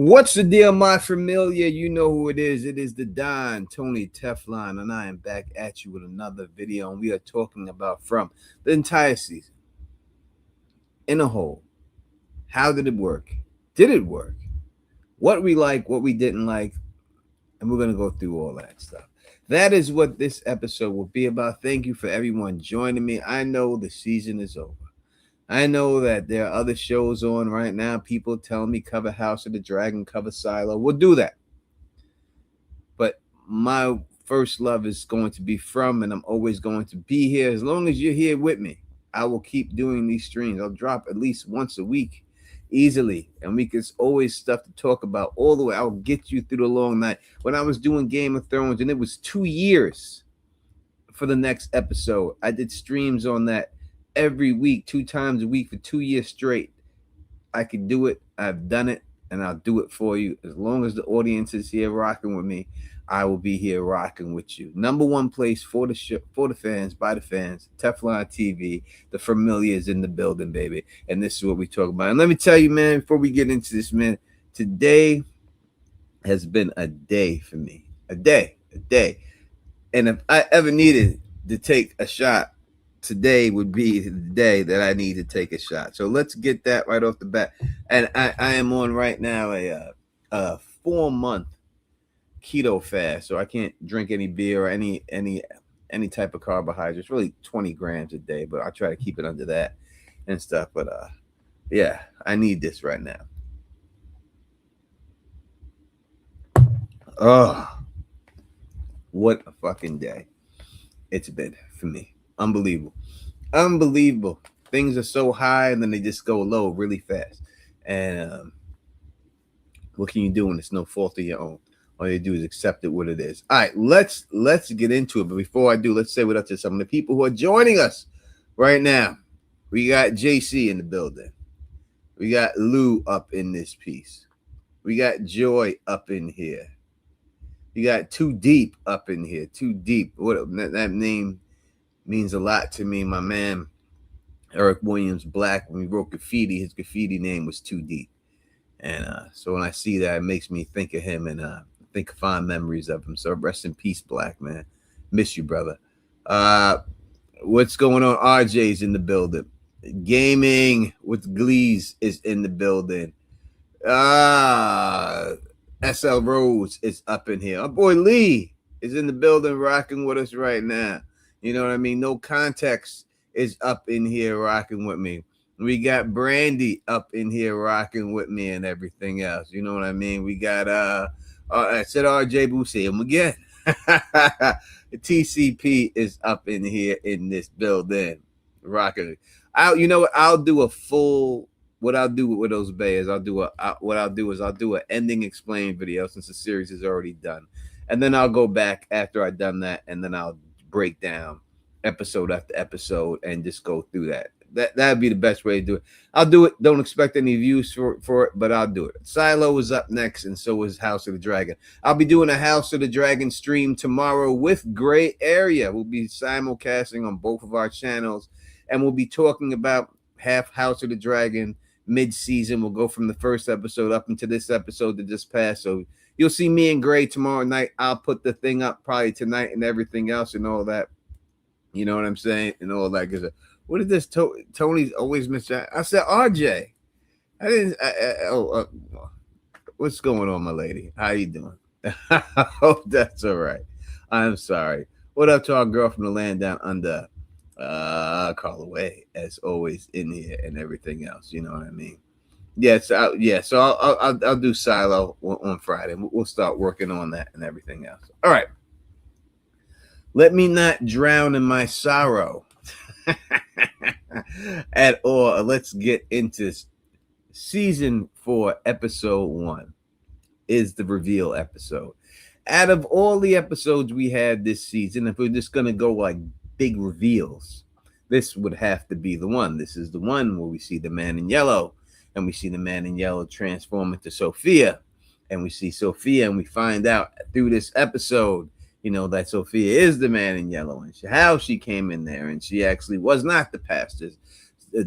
What's the deal, my familiar? You know who it is. It is the Don Tony Teflon, and I am back at you with another video. And we are talking about from the entire season in a whole. How did it work? Did it work? What we like, what we didn't like, and we're going to go through all that stuff. That is what this episode will be about. Thank you for everyone joining me. I know the season is over. I know that there are other shows on right now. People telling me cover House of the Dragon, cover Silo. We'll do that. But my first love is going to be From, and I'm always going to be here. As long as you're here with me, I will keep doing these streams. I'll drop at least once a week easily. And there's always stuff to talk about all the way. I'll get you through the long night. When I was doing Game of Thrones, and it was 2 years for the next episode, I did streams on that every week, 2 times a week for 2 years straight. I can do it. I've done it, and I'll do it for you. As long as the audience is here rocking with me, I will be here rocking with you. Number one place for the show, for the fans, by the fans, Teflon TV. The familiar is in the building, baby. And this is what we talk about. And let me tell you, man, before we get into this, man, today has been a day for me. A day. And if I ever needed to take a shot, today would be the day that I need to take a shot. So let's get that right off the bat. And I am on right now a 4-month keto fast, so I can't drink any beer or any type of carbohydrates. Really 20 grams a day, but I try to keep it under that and stuff. But yeah, I need this right now. Oh, what a fucking day it's been for me. Unbelievable. Things are so high and then they just go low really fast. And what can you do when it's no fault of your own? All you do is accept it what it is. All right, let's get into it. But before I do, let's say what up to some of the people who are joining us right now. We got JC in the building. We got Lou up in this piece. We got Joy up in here. You got Too Deep up in here. Too Deep. What that name means a lot to me. My man Eric Williams Black, when we wrote Graffiti, his graffiti name was Too Deep. And so when I see that, it makes me think of him and think fond memories of him. So rest in peace, Black, man. Miss you, brother. What's going on? RJ's in the building. Gaming with Glees is in the building. SL Rose is up in here. Our boy Lee is in the building rocking with us right now. You know what I mean? No Context is up in here rocking with me. We got Brandy up in here rocking with me and everything else. You know what I mean? We got I said RJ Boo, say him again. The TCP is up in here in this building rocking. You know what? I'll do a full. What I'll do with those Bears, I'll do an ending explain video since the series is already done, and then I'll go back after I've done that, and then I'll break down episode after episode and just go through that. That'd be the best way to do it. I'll do it. Don't expect any views for it, but I'll do it. Silo is up next, and so is House of the Dragon. I'll be doing a House of the Dragon stream tomorrow with Gray Area. We'll be simulcasting on both of our channels, and we'll be talking about half House of the Dragon mid-season. We'll go from the first episode up into this episode that just passed. So you'll see me and Gray tomorrow night. I'll put the thing up probably tonight and everything else and all that. You know what I'm saying? And all that good stuff. What is this? Tony's always missed that. I said RJ. I didn't. What's going on, my lady? How you doing? I hope that's all right. I'm sorry. What up to our girl from the land down under? Call away as always in here and everything else. You know what I mean? So I'll do Silo on Friday. We'll start working on that and everything else. All right. Let me not drown in my sorrow at all. Let's get into season 4, episode 1 is the reveal episode. Out of all the episodes we had this season, if we're just gonna go like big reveals, this would have to be the one. This is the one where we see the man in yellow, and we see the man in yellow transform into Sophia, and we see Sophia, and we find out through this episode, you know, that Sophia is the man in yellow, and how she came in there, and she actually was not the pastor's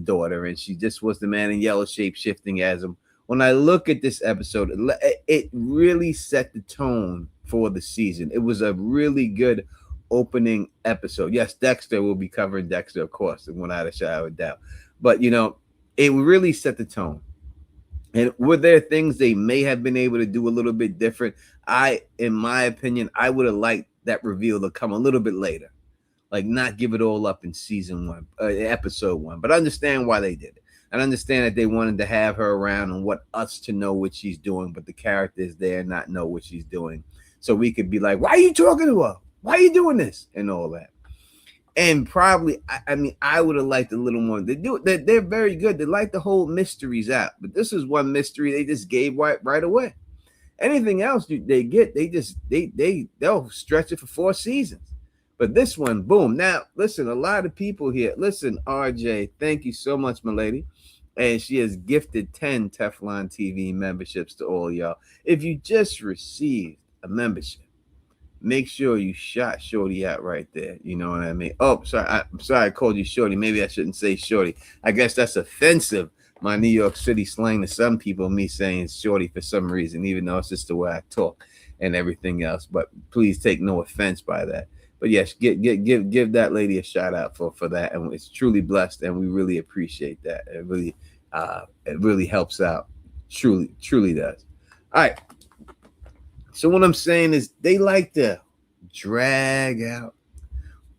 daughter, and she just was the man in yellow shape shifting as him when I look at this episode, it really set the tone for the season. It was a really good opening episode. Yes, Dexter will be covering Dexter, of course, without a shadow of a doubt. But it really set the tone. And were there things they may have been able to do a little bit different? In my opinion, I would have liked that reveal to come a little bit later, like not give it all up in season one, episode one. But I understand why they did it. I understand that they wanted to have her around and want us to know what she's doing, but the character is there and not know what she's doing, so we could be like, "Why are you talking to her? Why are you doing this?" and all that. And probably, I would have liked a little more. They do that. They're very good. They like to hold mysteries out, but this is one mystery they just gave right away. Anything else they get, they'll stretch it for 4 seasons. But this one, boom. Now, listen, a lot of people here. Listen, RJ, thank you so much, my lady. And she has gifted 10 Teflon TV memberships to all y'all. If you just received a membership, make sure you shout Shorty out right there. You know what I mean? Oh, sorry. I'm sorry I called you Shorty. Maybe I shouldn't say Shorty. I guess that's offensive. My New York City slang to some people, me saying Shorty for some reason, even though it's just the way I talk and everything else. But please take no offense by that. But yes, give that lady a shout out for that. And it's truly blessed, and we really appreciate that. It really helps out. Truly does. All right. So what I'm saying is they like to drag out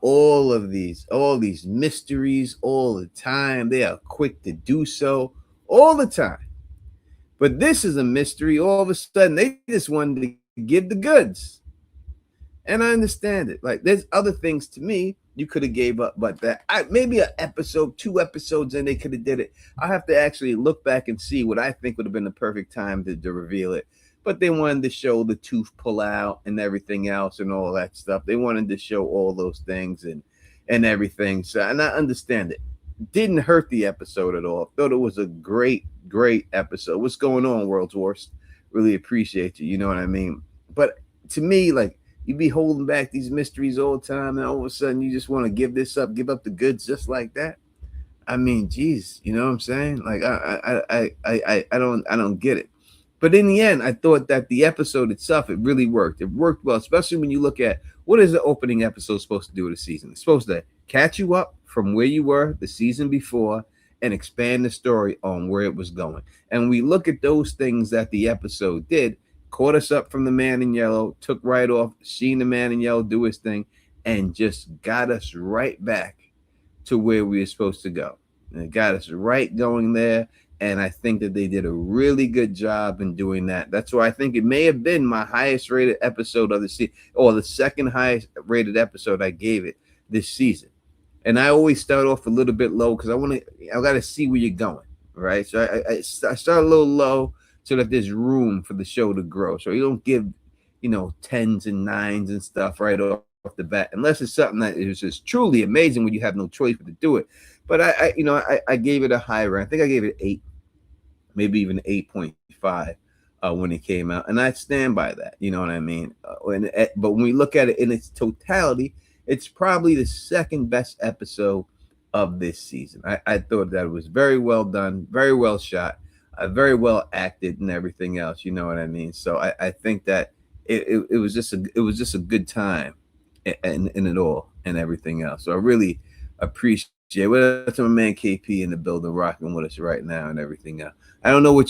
all these mysteries all the time. They are quick to do so all the time. But this is a mystery. All of a sudden, they just wanted to give the goods. And I understand it. Like, there's other things to me you could have gave up, but maybe an episode, 2 episodes, and they could have did it. I have to actually look back and see what I think would have been the perfect time to reveal it. But they wanted to show the tooth pull out and everything else and all that stuff. They wanted to show all those things and everything. So, and I understand it. Didn't hurt the episode at all. Thought it was a great episode. What's going on, World's Worst? Really appreciate you. You know what I mean? But to me, like, you be holding back these mysteries all the time, and all of a sudden you just want to give up the goods just like that. I mean, geez, you know what I'm saying? Like, I don't get it. But in the end, I thought that the episode itself, it really worked. It worked well, especially when you look at what is the opening episode supposed to do with the season? It's supposed to catch you up from where you were the season before and expand the story on where it was going. And we look at those things that the episode did, caught us up from the Man in Yellow, took right off, seen the Man in Yellow do his thing, and just got us right back to where we were supposed to go. And it got us right going there. And I think that they did a really good job in doing that. That's why I think it may have been my highest rated episode of the season, or the second highest rated episode I gave it this season. And I always start off a little bit low because I got to see where you're going, right? So I start a little low so that there's room for the show to grow. So you don't give, 10s and 9s and stuff right off the bat, unless it's something that is just truly amazing when you have no choice but to do it. But I gave it a high rank. I think I gave it 8. Maybe even 8.5 when it came out. And I stand by that. You know what I mean? But when we look at it in its totality, it's probably the second best episode of this season. I thought that it was very well done, very well shot, very well acted and everything else. You know what I mean? So I think that it was just a good time in it all and everything else. So I really appreciate what's my man KP in the building rocking with us right now and everything else. I don't know what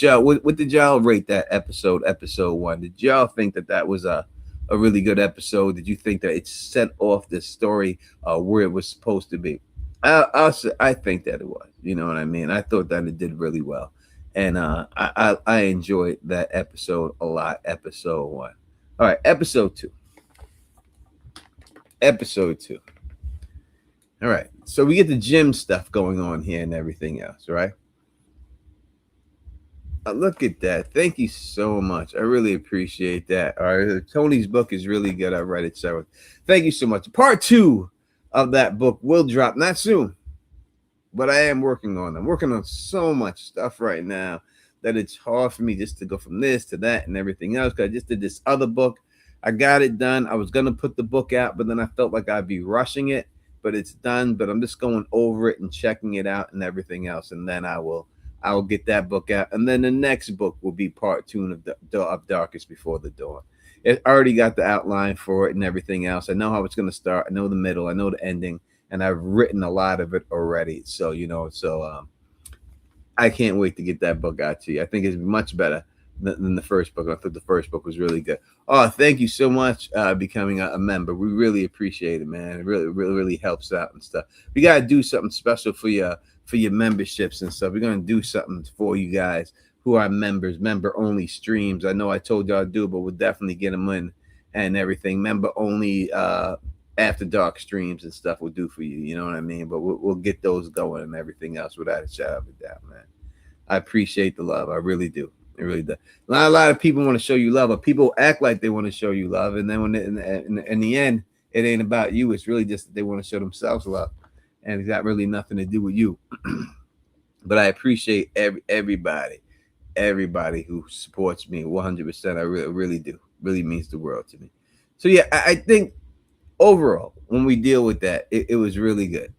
did y'all rate that episode 1? Did y'all think that was a really good episode? Did you think that it set off the story where it was supposed to be? I think that it was. You know what I mean? I thought that it did really well. And I enjoyed that episode a lot, episode 1. All right, episode 2. All right, so we get the gym stuff going on here and everything else, right? Look at that. Thank you so much. I really appreciate that. All right, Tony's book is really good. I read it several. Thank you so much. Part 2 of that book will drop, not soon, but I am working on it. I'm working on so much stuff right now that it's hard for me just to go from this to that and everything else, because I just did this other book. I got it done. I was going to put the book out, but then I felt like I'd be rushing it. But it's done. But I'm just going over it and checking it out and everything else. And then I will I will get that book out, and then the next book will be part two of Darkest Before the Dawn. It already got the outline for it and everything else. I know how it's going to start. I know the middle. I know the ending, and I've written a lot of it already. So I can't wait to get that book out to you. I think it's much better than the first book. I thought the first book was really good. Oh, thank you so much, becoming a member. We really appreciate it, man. It really helps out and stuff. We gotta do something special for your memberships and stuff. We're gonna do something for you guys who are members, member only streams. I know I told y'all to do, but we'll definitely get them in and everything. Member only after dark streams and stuff we'll do for you. You know what I mean? But we'll get those going and everything else without a shadow of a doubt, man. I appreciate the love. I really do. It really does. Not a lot of people want to show you love, but people act like they want to show you love, and then when in the end, it ain't about you. It's really just that they want to show themselves love, and it's got really nothing to do with you. But I appreciate everybody who supports me 100%. I really do. Really means the world to me. So yeah, I think overall, when we deal with that, it was really good.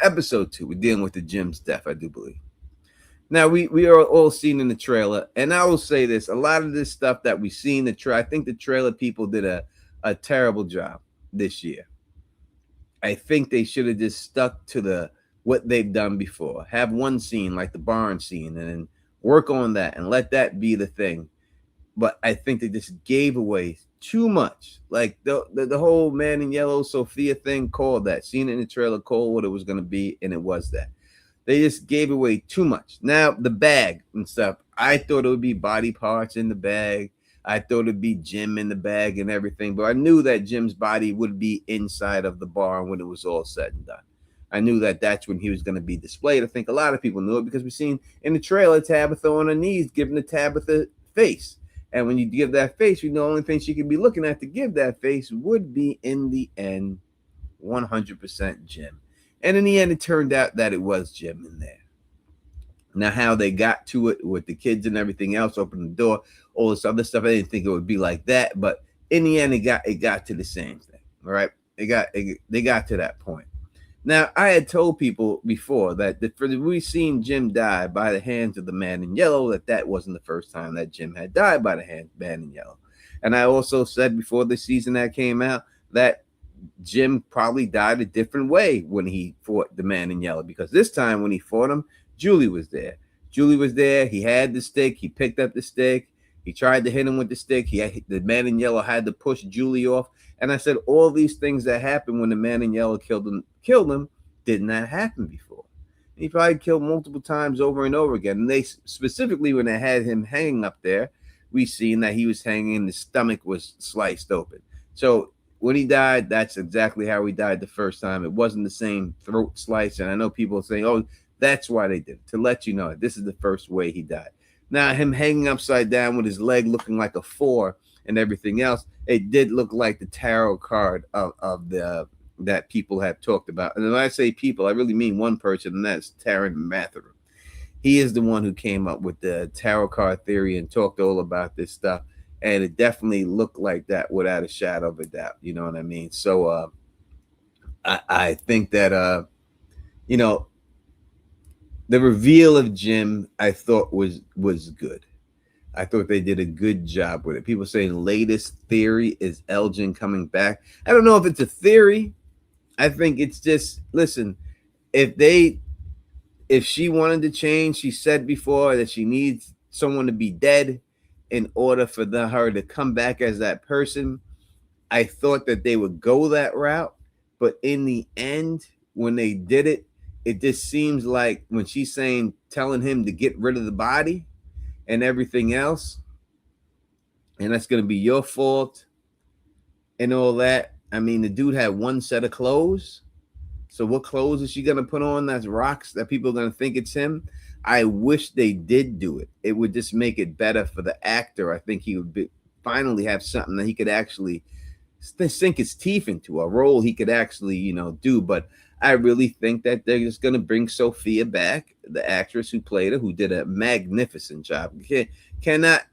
Episode 2, we're dealing with the Jim's death, I do believe. Now we are all seen in the trailer, and I will say this: a lot of this stuff that we see in the trailer, I think the trailer people did a terrible job this year. I think they should have just stuck to what they've done before. Have one scene like the barn scene, and then work on that and let that be the thing. But I think they just gave away too much. Like the whole Man in Yellow Sophia thing, called that. Seen it in the trailer, called what it was going to be, and it was that. They just gave away too much. Now, the bag and stuff, I thought it would be body parts in the bag. I thought it'd be Jim in the bag and everything, but I knew that Jim's body would be inside of the barn when it was all said and done. I knew that that's when he was going to be displayed. I think a lot of people knew it because we've seen in the trailer Tabitha on her knees giving the Tabitha face. And when you give that face, you know, the only thing she could be looking at to give that face would be, in the end, 100% Jim. And in the end, it turned out that it was Jim in there. Now, how they got to it with the kids and everything else, open the door, all this other stuff, I didn't think it would be like that. But in the end, it got to the same thing. All right, they got to that point. Now, I had told people before that we've seen Jim die by the hands of the Man in Yellow, that wasn't the first time that Jim had died by the hand of Man in Yellow. And I also said before the season that came out that Jim probably died a different way when he fought the Man in Yellow, because this time when he fought him, Julie was there. Julie was there. He had the stick. He picked up the stick. He tried to hit him with the stick. The Man in Yellow had to push Julie off. And I said all these things that happened when the Man in Yellow killed him did not happen before. He probably killed multiple times over and over again. And they specifically, when they had him hanging up there, we seen that he was hanging. The stomach was sliced open. So when he died, that's exactly how he died the first time. It wasn't the same throat slice. And I know people are saying, oh, that's why they did it, to let you know this is the first way he died. Now, him hanging upside down with his leg looking like a 4 and everything else, it did look like the tarot card of that people have talked about. And when I say people, I really mean one person, and that's Taran Matharu. He is the one who came up with the tarot card theory and talked all about this stuff. And it definitely looked like that without a shadow of a doubt. You know what I mean? So I think that, you know, the reveal of Jim, I thought was good. I thought they did a good job with it. People saying latest theory is Elgin coming back. I don't know if it's a theory. I think it's just, listen, if she wanted to change, she said before that she needs someone to be dead in order for her to come back as that person. I thought that they would go that route, but in the end, when they did it, it just seems like when she's telling him to get rid of the body and everything else, and that's going to be your fault and all that. I mean, the dude had one set of clothes. So what clothes is she going to put on that's rocks that people are going to think it's him? I wish they did do it. It would just make it better for the actor. I think he would finally have something that he could actually sink his teeth into, a role he could actually, you know, do. But I really think that they're just going to bring Sophia back, the actress who played her, who did a magnificent job. Cannot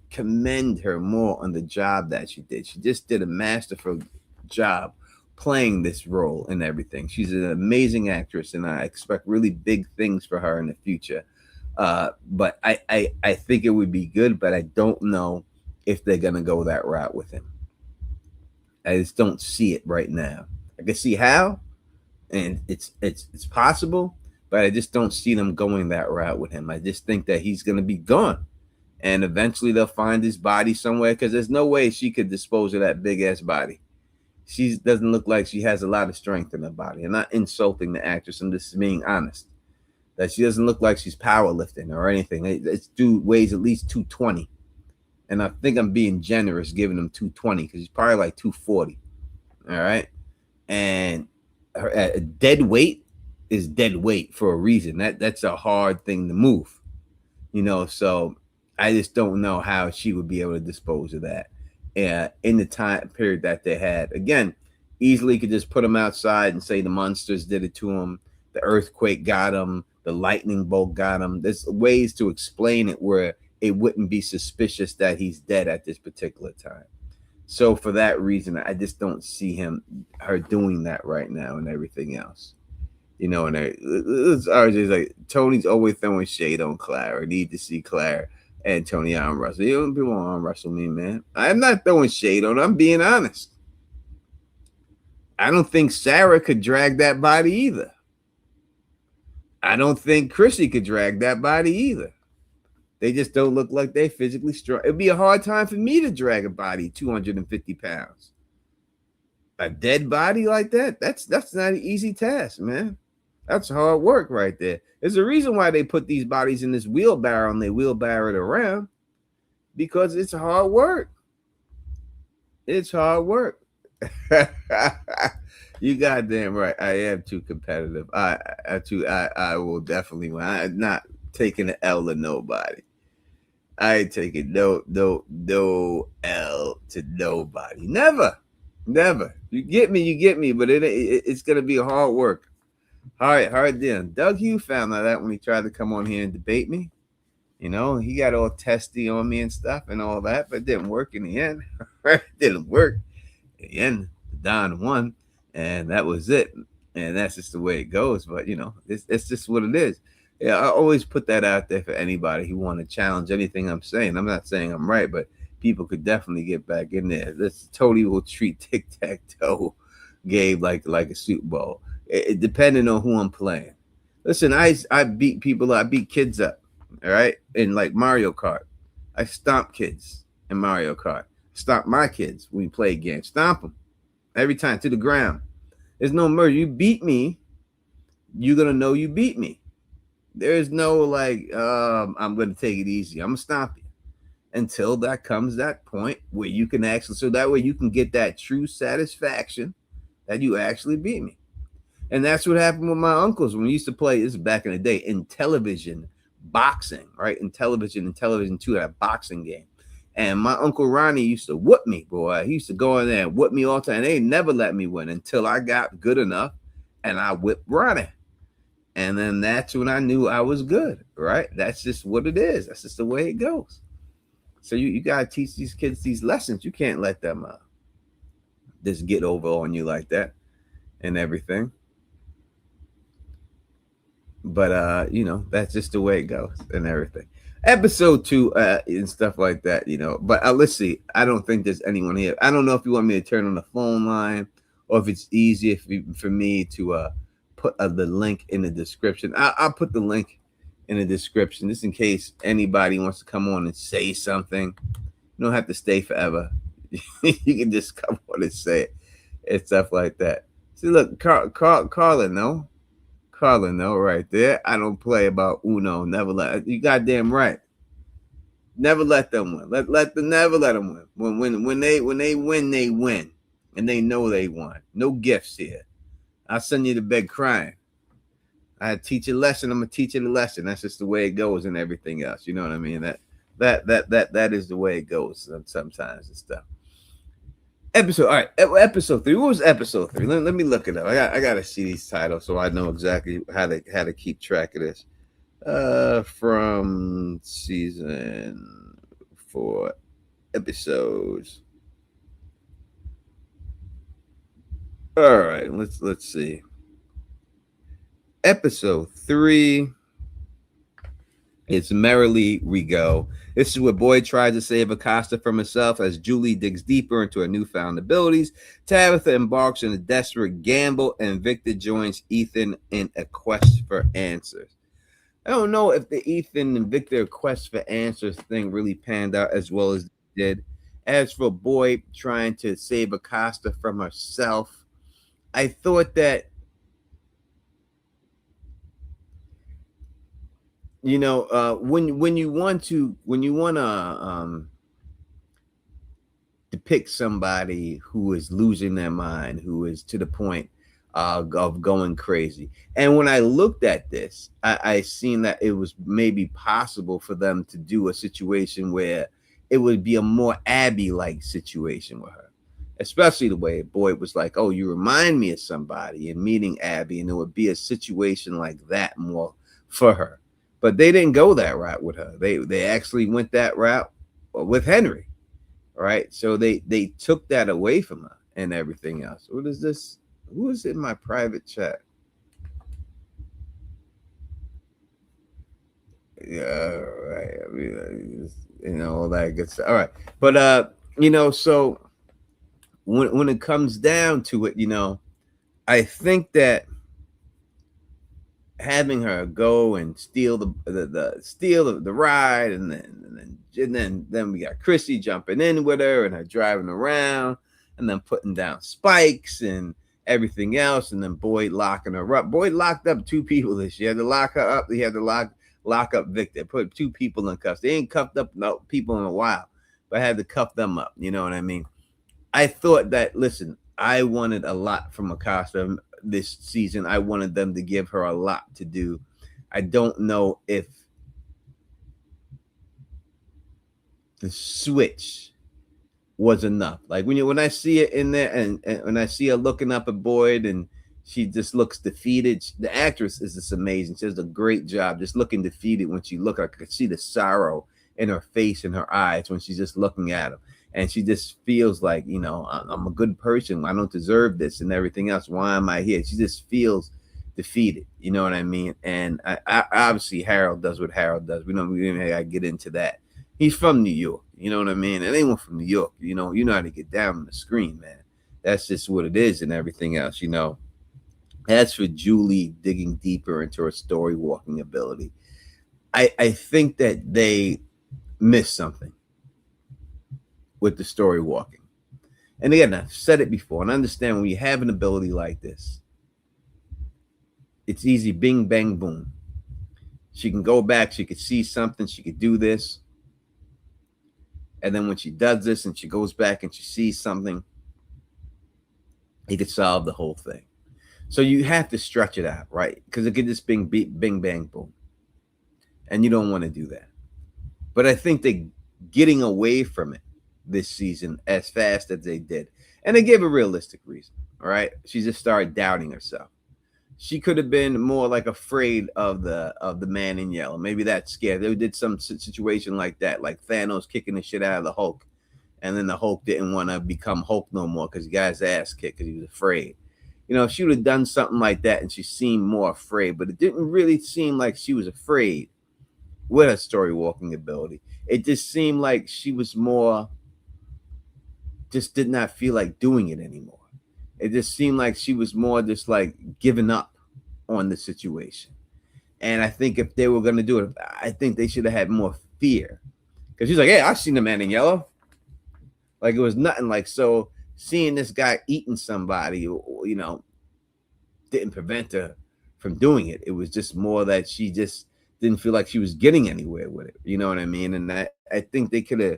commend her more on the job that she did. She just did a masterful job playing this role and everything. She's an amazing actress, and I expect really big things for her in the future. But I think it would be good, but I don't know if they're gonna go that route with him. I just don't see it right now. I can see how, and it's possible, but I just don't see them going that route with him. I just think that he's gonna be gone, and eventually they'll find his body somewhere because there's no way she could dispose of that big ass body. She doesn't look like she has a lot of strength in her body. I'm not insulting the actress. I'm just being honest. That she doesn't look like she's powerlifting or anything. This dude weighs at least 220. And I think I'm being generous giving him 220 because he's probably like 240. All right. And her dead weight is dead weight for a reason. That's a hard thing to move. So I just don't know how she would be able to dispose of that in the time period that they had. Again, easily could just put them outside and say the monsters did it to him, the earthquake got him, the lightning bolt got him. There's ways to explain it where it wouldn't be suspicious that he's dead at this particular time. So for that reason, I just don't see her doing that right now and everything else. And RJ's like, Tony's always throwing shade on Claire. I need to see Claire and Tony arm wrestle. You don't people arm wrestle me, man. I'm not throwing shade on her. I'm being honest. I don't think Sarah could drag that body either. I don't think Chrissy could drag that body either. They just don't look like they physically strong. It'd be a hard time for me to drag a body 250 pounds. A dead body like that, that's not an easy task, man. That's hard work right there. There's a reason why they put these bodies in this wheelbarrow and they wheelbarrow it around, because it's hard work. It's hard work. You goddamn right. I am too competitive. I will definitely win. I'm not taking an L to nobody. I ain't taking no L to nobody. Never. You get me, but it's gonna be hard work. Hard then. Doug Hugh found out that when he tried to come on here and debate me. He got all testy on me and stuff and all that, but it didn't work in the end. It didn't work. In the end, Don won, and that was it. And that's just the way it goes. But it's just what it is. Yeah, I always put that out there for anybody who want to challenge anything I'm saying. I'm not saying I'm right, but people could definitely get back in there. This Tony will treat tic-tac-toe game like a Super Bowl. It depending on who I'm playing. Listen, I beat people up. I beat kids up. All right, in like Mario Kart, I stomp kids in Mario Kart. Stomp my kids when we play games. Stomp them every time to the ground. There's no mercy. You beat me, you're gonna know you beat me. There's no like, I'm gonna take it easy. I'm gonna stomp you until that point where you can actually, so that way you can get that true satisfaction that you actually beat me. And that's what happened with my uncles when we used to play. This is back in the day in television boxing, right? In television 2, that boxing game. And my Uncle Ronnie used to whoop me, boy. He used to go in there and whoop me all the time. They never let me win until I got good enough and I whipped Ronnie. And then that's when I knew I was good, right? That's just what it is. That's just the way it goes. So you got to teach these kids these lessons. You can't let them just get over on you like that and everything. But that's just the way it goes and everything. Episode 2 and stuff like that, But let's see. I don't think there's anyone here. I don't know if you want me to turn on the phone line or if it's easier for me to put the link in the description. I'll put the link in the description just in case anybody wants to come on and say something. You don't have to stay forever. You can just come on and say it and stuff like that. See, look, Carlin, no? Carlin, though, right there. I don't play about Uno. Never let you. Goddamn right. Never let them win. Never let them win. When they win, they win, and they know they won. No gifts here. I'll send you to bed crying. I teach a lesson. I'm gonna teach you the lesson. That's just the way it goes, and everything else. You know what I mean? That is the way it goes sometimes and stuff. Episode 3. What was episode 3? Let me look it up. I gotta see these titles so I know exactly how to keep track of this. From season 4 episodes. All right, let's see. Episode 3. It's merrily we go. This is where Boyd tries to save Acosta from herself as Julie digs deeper into her newfound abilities. Tabitha embarks on a desperate gamble, and Victor joins Ethan in a quest for answers. I don't know if the Ethan and Victor quest for answers thing really panned out as well as it did. As for Boyd trying to save Acosta from herself, I thought that when you want to depict somebody who is losing their mind, who is to the point of going crazy. And when I looked at this, I seen that it was maybe possible for them to do a situation where it would be a more Abby-like situation with her, especially the way Boyd was like, "Oh, you remind me of somebody," and meeting Abby, and it would be a situation like that more for her. But they didn't go that route with her. They actually went that route with Henry, right? So they took that away from her and everything else. What is this? Who is in my private chat? Yeah, right. I mean, all that good stuff. All right, but so when it comes down to it, I think that having her go and steal the ride, and then we got Chrissy jumping in with her and her driving around and then putting down spikes and everything else, and then Boyd locking her up. Boyd locked up two people this year. He had to lock her up. He had to lock up Victor. Put two people in cuffs. They ain't cuffed up no people in a while, but I had to cuff them up. You know what I mean? I thought that, listen, I wanted a lot from Acosta this season. I wanted them to give her a lot to do. I don't know if the switch was enough. Like when I see it in there, and when I see her looking up at Boyd, and she just looks defeated. The actress is just amazing. She does a great job just looking defeated when she look. I could see the sorrow in her face and her eyes when she's just looking at him. And she just feels like, I'm a good person. I don't deserve this and everything else. Why am I here? She just feels defeated. You know what I mean? And I obviously Harold does what Harold does. We didn't gotta get into that. He's from New York. You know what I mean? And anyone from New York, you know how to get down on the screen, man. That's just what it is and everything else, As for Julie digging deeper into her story walking ability, I think that they missed something with the story walking. And again, I've said it before, and I understand when you have an ability like this, it's easy, bing, bang, boom. She can go back, she could see something, she could do this. And then when she does this and she goes back and she sees something, he could solve the whole thing. So you have to stretch it out, right? Because it could just bing, bang, boom. And you don't want to do that. But I think they're getting away from it this season as fast as they did. And they gave a realistic reason, all right? She just started doubting herself. She could have been more like afraid of the man in yellow. Maybe that scared. They did some situation like that, like Thanos kicking the shit out of the Hulk. And then the Hulk didn't want to become Hulk no more because he got his ass kicked because he was afraid. If she would have done something like that and she seemed more afraid, but it didn't really seem like she was afraid with her story walking ability. It just seemed like she was more, just did not feel like doing it anymore. It just seemed like she was more just like giving up on the situation. And I think if they were going to do it, I think they should have had more fear. Because she's like, hey, I've seen the man in yellow. Like it was nothing. Like, so seeing this guy eating somebody, didn't prevent her from doing it. It was just more that she just didn't feel like she was getting anywhere with it. You know what I mean? And I think they could have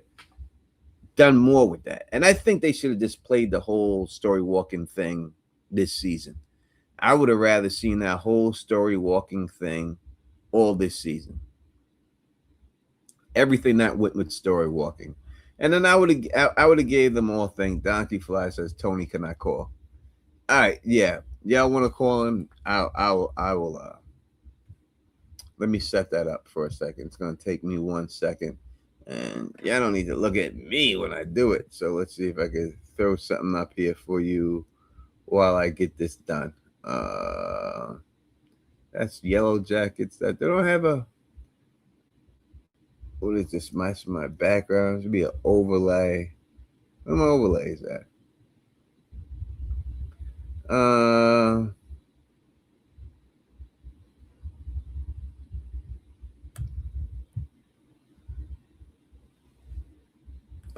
done more with that. And I think they should have just played the whole story walking thing this season. I would have rather seen that whole story walking thing all this season. Everything that went with story walking. And then I would have gave them all things. Donkey Fly says Tony cannot call. All right, yeah. Y'all want to call him? I will let me set that up for a second. It's gonna take me 1 second. And y'all don't need to look at me when I do it. So let's see if I can throw something up here for you while I get this done. That's Yellow Jackets. That they don't have a what is this? My background should be an overlay. Where my overlays at?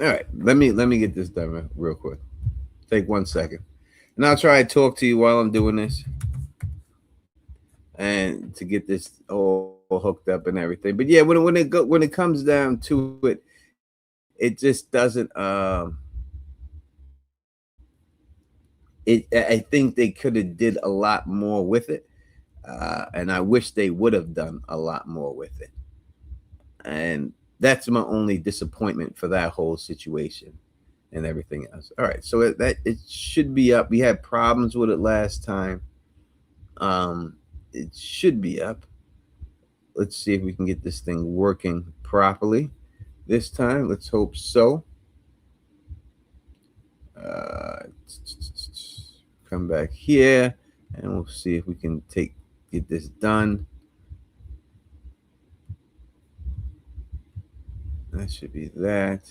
All right, let me get this done real quick. Take 1 second, and I'll try to talk to you while I'm doing this, and to get this all hooked up and everything. But yeah, when it comes down to it, it just doesn't. I think they could have did a lot more with it, and I wish they would have done a lot more with it. And that's my only disappointment for that whole situation and everything else. All right, so it should be up. We had problems with it last time. It should be up. Let's see if we can get this thing working properly this time. Let's hope so. Come back here and we'll see if we can get this done. That should be that.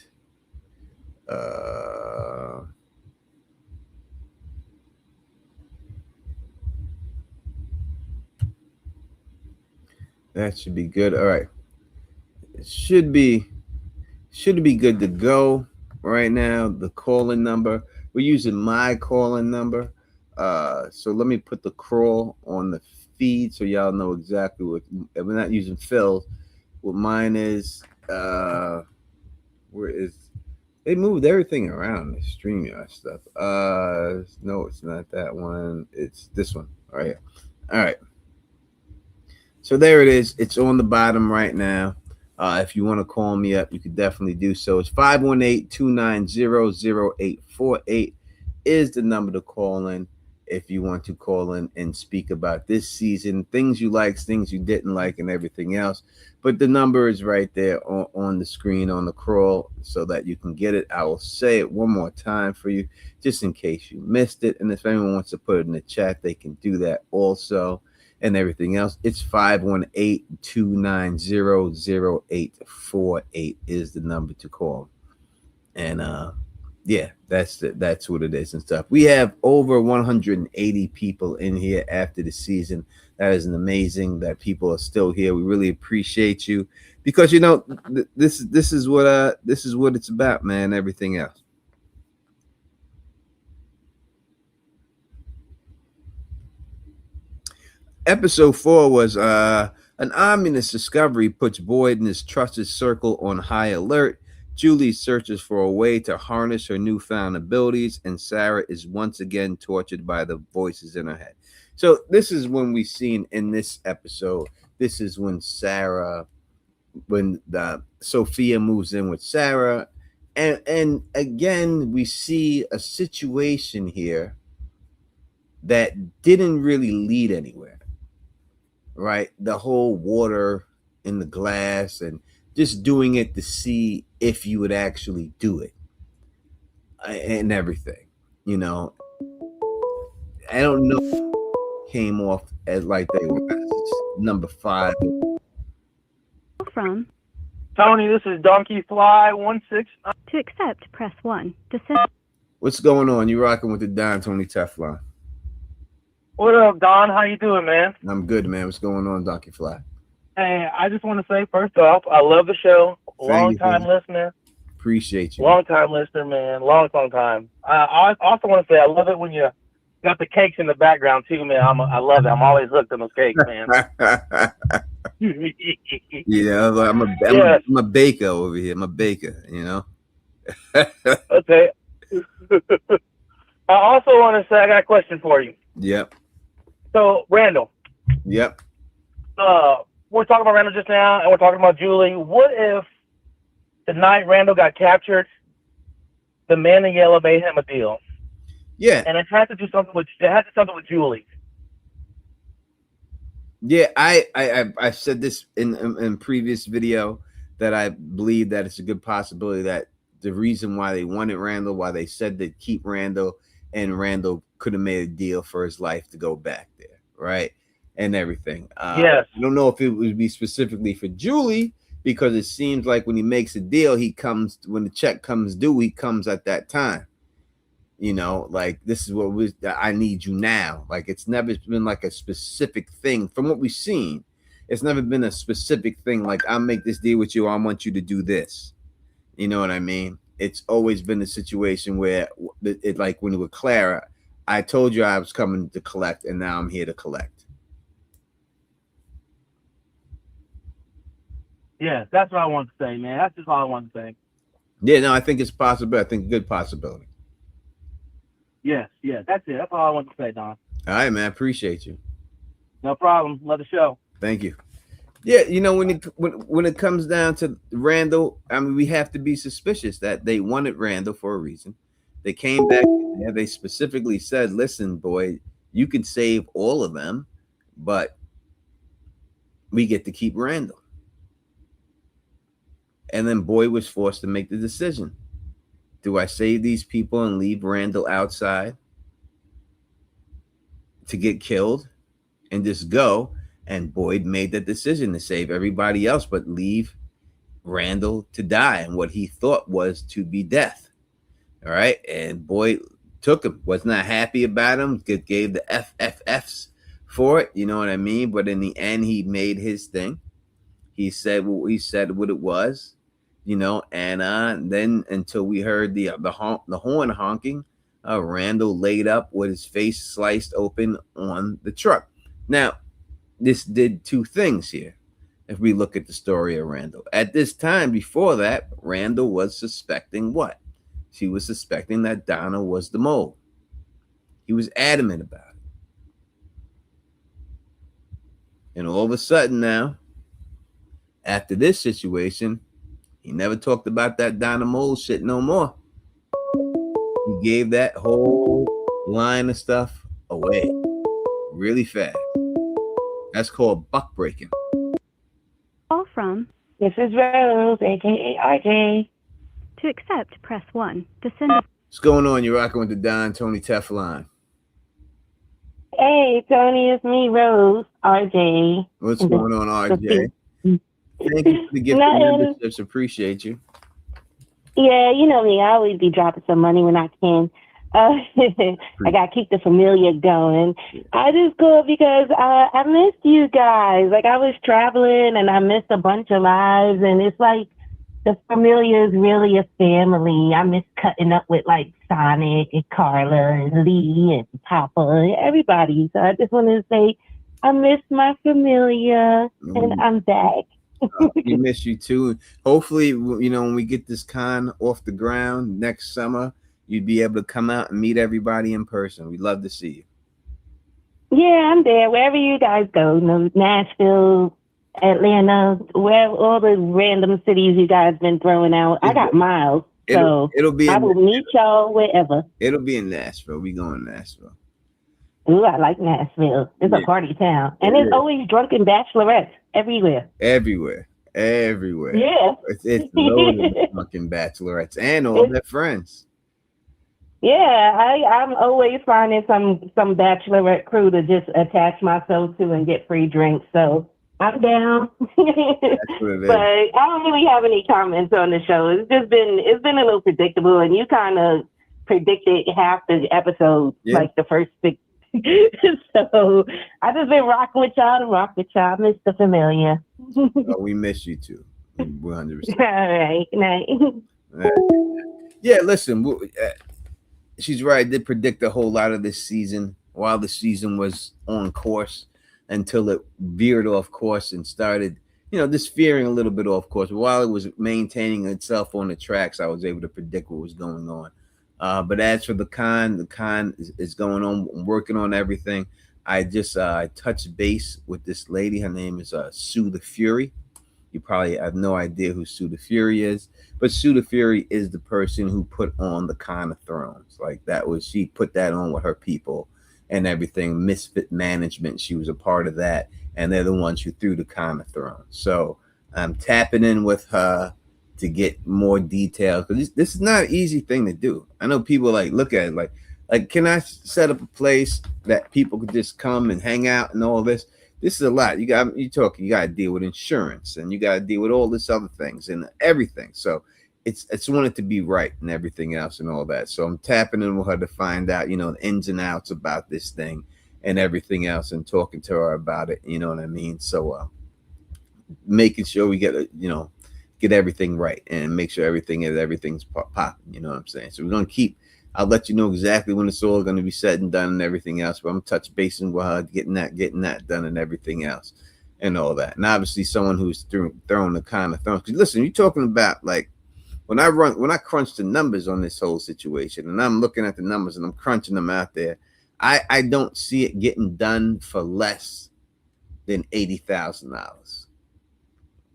That should be good. All right. It should be good to go right now. The calling number. We're using my calling number. So let me put the crawl on the feed so y'all know exactly what. We're not using Phil's. What mine is. Where is? They moved everything around the StreamYard stuff. No, it's not that one. It's this one right here. All right. So there it is. It's on the bottom right now. If you want to call me up, you could definitely do so. It's 518-290-0848 is the number to call in if you want to call in and speak about this season, things you liked, things you didn't like, and everything else. But the number is right there on the screen, on the crawl, so that you can get it. I will say it one more time for you, just in case you missed it. And if anyone wants to put it in the chat, they can do that also. And everything else, it's 518-290-0848 is the number to call. And yeah, that's what it is and stuff. We have over 180 people in here after the season. That is amazing that people are still here. We really appreciate you, because you know this is what it's about, man. Everything else. Episode 4 was an ominous discovery puts Boyd and his trusted circle on high alert. Julie searches for a way to harness her newfound abilities, and Sarah is once again tortured by the voices in her head. So this is when we seen in this episode. This is when Sophia moves in with Sarah, and again we see a situation here that didn't really lead anywhere. Right, the whole water in the glass and just doing it to see if you would actually do it and everything, you know. I don't know, came off as like they were number 5. From Tony, this is Donkey Fly 16. To accept, press 1. To send. What's going on? You rocking with the Don Tony Teflon? What up, Don? How you doing, man? I'm good, man. What's going on, Donkey Fly? Hey, I just want to say, first off, I love the show. Long-time listener. Appreciate you. Long-time listener, man. Long time. I also want to say I love it when you got the cakes in the background, too, man. I love it. I'm always hooked on those cakes, man. Yeah, I'm a baker over here. I'm a baker, you know. Okay. I also want to say I got a question for you. Yep. So, Randall. Yep. We're talking about Randall just now, and we're talking about Julie. What if the night Randall got captured, the man in yellow made him a deal? Yeah. And it had to do something with Julie. Yeah, I said this in previous video that I believe that it's a good possibility that the reason why they wanted Randall, why they said they'd keep Randall, and Randall could have made a deal for his life to go back there, right? And everything. Yes. I don't know if it would be specifically for Julie, because it seems like when he makes a deal, he comes when the check comes due, he comes at that time. You know, like this is what I need you now. Like it's never been like a specific thing from what we've seen. It's never been a specific thing like I'll make this deal with you. I want you to do this. You know what I mean? It's always been a situation where it like when with Clara, I told you I was coming to collect, and now I'm here to collect. Yeah, that's what I wanted to say, man. That's just all I wanted to say. Yeah, no, I think it's possible. I think a good possibility. Yes, that's it. That's all I wanted to say, Don. All right, man. I appreciate you. No problem. Love the show. Thank you. Yeah, you know, when it comes down to Randall, I mean, we have to be suspicious that they wanted Randall for a reason. They came back there. They specifically said, listen, boy, you can save all of them, but we get to keep Randall. And then Boyd was forced to make the decision. Do I save these people and leave Randall outside to get killed and just go? And Boyd made that decision to save everybody else, but leave Randall to die and what he thought was to be death. All right. And Boyd took him, was not happy about him, gave the FFFs for it. You know what I mean? But in the end, he made his thing. He said what it was, you know, and then until we heard the horn honking, Randall laid up with his face sliced open on the truck. Now, this did two things here. If we look at the story of Randall, at this time before that, Randall was suspecting what? She was suspecting that Donna was the mole. He was adamant about it. And all of a sudden now, after this situation, he never talked about that Donna mole shit no more. He gave that whole line of stuff away really fast. That's called buck breaking. Call from. This is Rose, aka RJ. To accept, press 1. To send a What's going on? You're rocking with the Don Tony Teflon. Hey, Tony, it's me, Rose, RJ. What's going on, RJ? Thank you for the gift of memberships. Appreciate you. Yeah, you know me. I always be dropping some money when I can. I got to keep the familiar going. I just go because I missed you guys. Like, I was traveling and I missed a bunch of lives. And it's like the familiar is really a family. I miss cutting up with, like, Sonic and Carla and Lee and Papa and everybody. So I just wanted to say I miss my familiar and I'm back. We miss you too. Hopefully, you know, when we get this con off the ground next summer, you'd be able to come out and meet everybody in person. We'd love to see you. Yeah, I'm there. Wherever you guys go, you know, Nashville, Atlanta, where all the random cities you guys been throwing out. I got miles, so it'll be. I will meet y'all wherever. It'll be in Nashville. We going to Nashville. Ooh, I like Nashville. It's a party town, and there's always drunken bachelorettes everywhere. Everywhere. Yeah, it's loaded with fucking bachelorettes and all their friends. Yeah, I'm always finding some bachelorette crew to just attach myself to and get free drinks. So I'm down. But I don't really have any comments on the show. It's been a little predictable, and you kind of predicted half the episode, like the first 6. So I just been rocking with y'all and rock with y'all, Mr. Familiar. Oh, we miss you too. 100%. All right, good night. Yeah, listen, she's right. I did predict a whole lot of this season while the season was on course until it veered off course and started, you know, just veering a little bit off course. While it was maintaining itself on the tracks, I was able to predict what was going on. But as for the con is going on. I'm working on everything. I just touched base with this lady. Her name is Sue the Fury. You probably have no idea who Sue the Fury is, but Sue the Fury is the person who put on the Con of Thrones. Like she put that on with her people and everything. Misfit Management, she was a part of that, and they're the ones who threw the Con of Thrones. So I'm tapping in with her to get more details, because this is not an easy thing to do. I know people look at it like, can I set up a place that people could just come and hang out and all this? this is a lot. You got to deal with insurance, and you got to deal with all this other things and everything. So it's wanted to be right and everything else and all that. So I'm tapping in with her to find out, the ins and outs about this thing and everything else, and talking to her about it. You know what I mean? So making sure we get everything right and make sure everything's popping. You know what I'm saying? So we're gonna I'll let you know exactly when it's all going to be said and done and everything else. But I'm touch basing with her, getting that done and everything else and all that. And obviously, someone who's throwing the kind of throws. Because listen, you're talking about like when I crunch the numbers on this whole situation, and I'm looking at the numbers and I'm crunching them out there. I don't see it getting done for less than $80,000.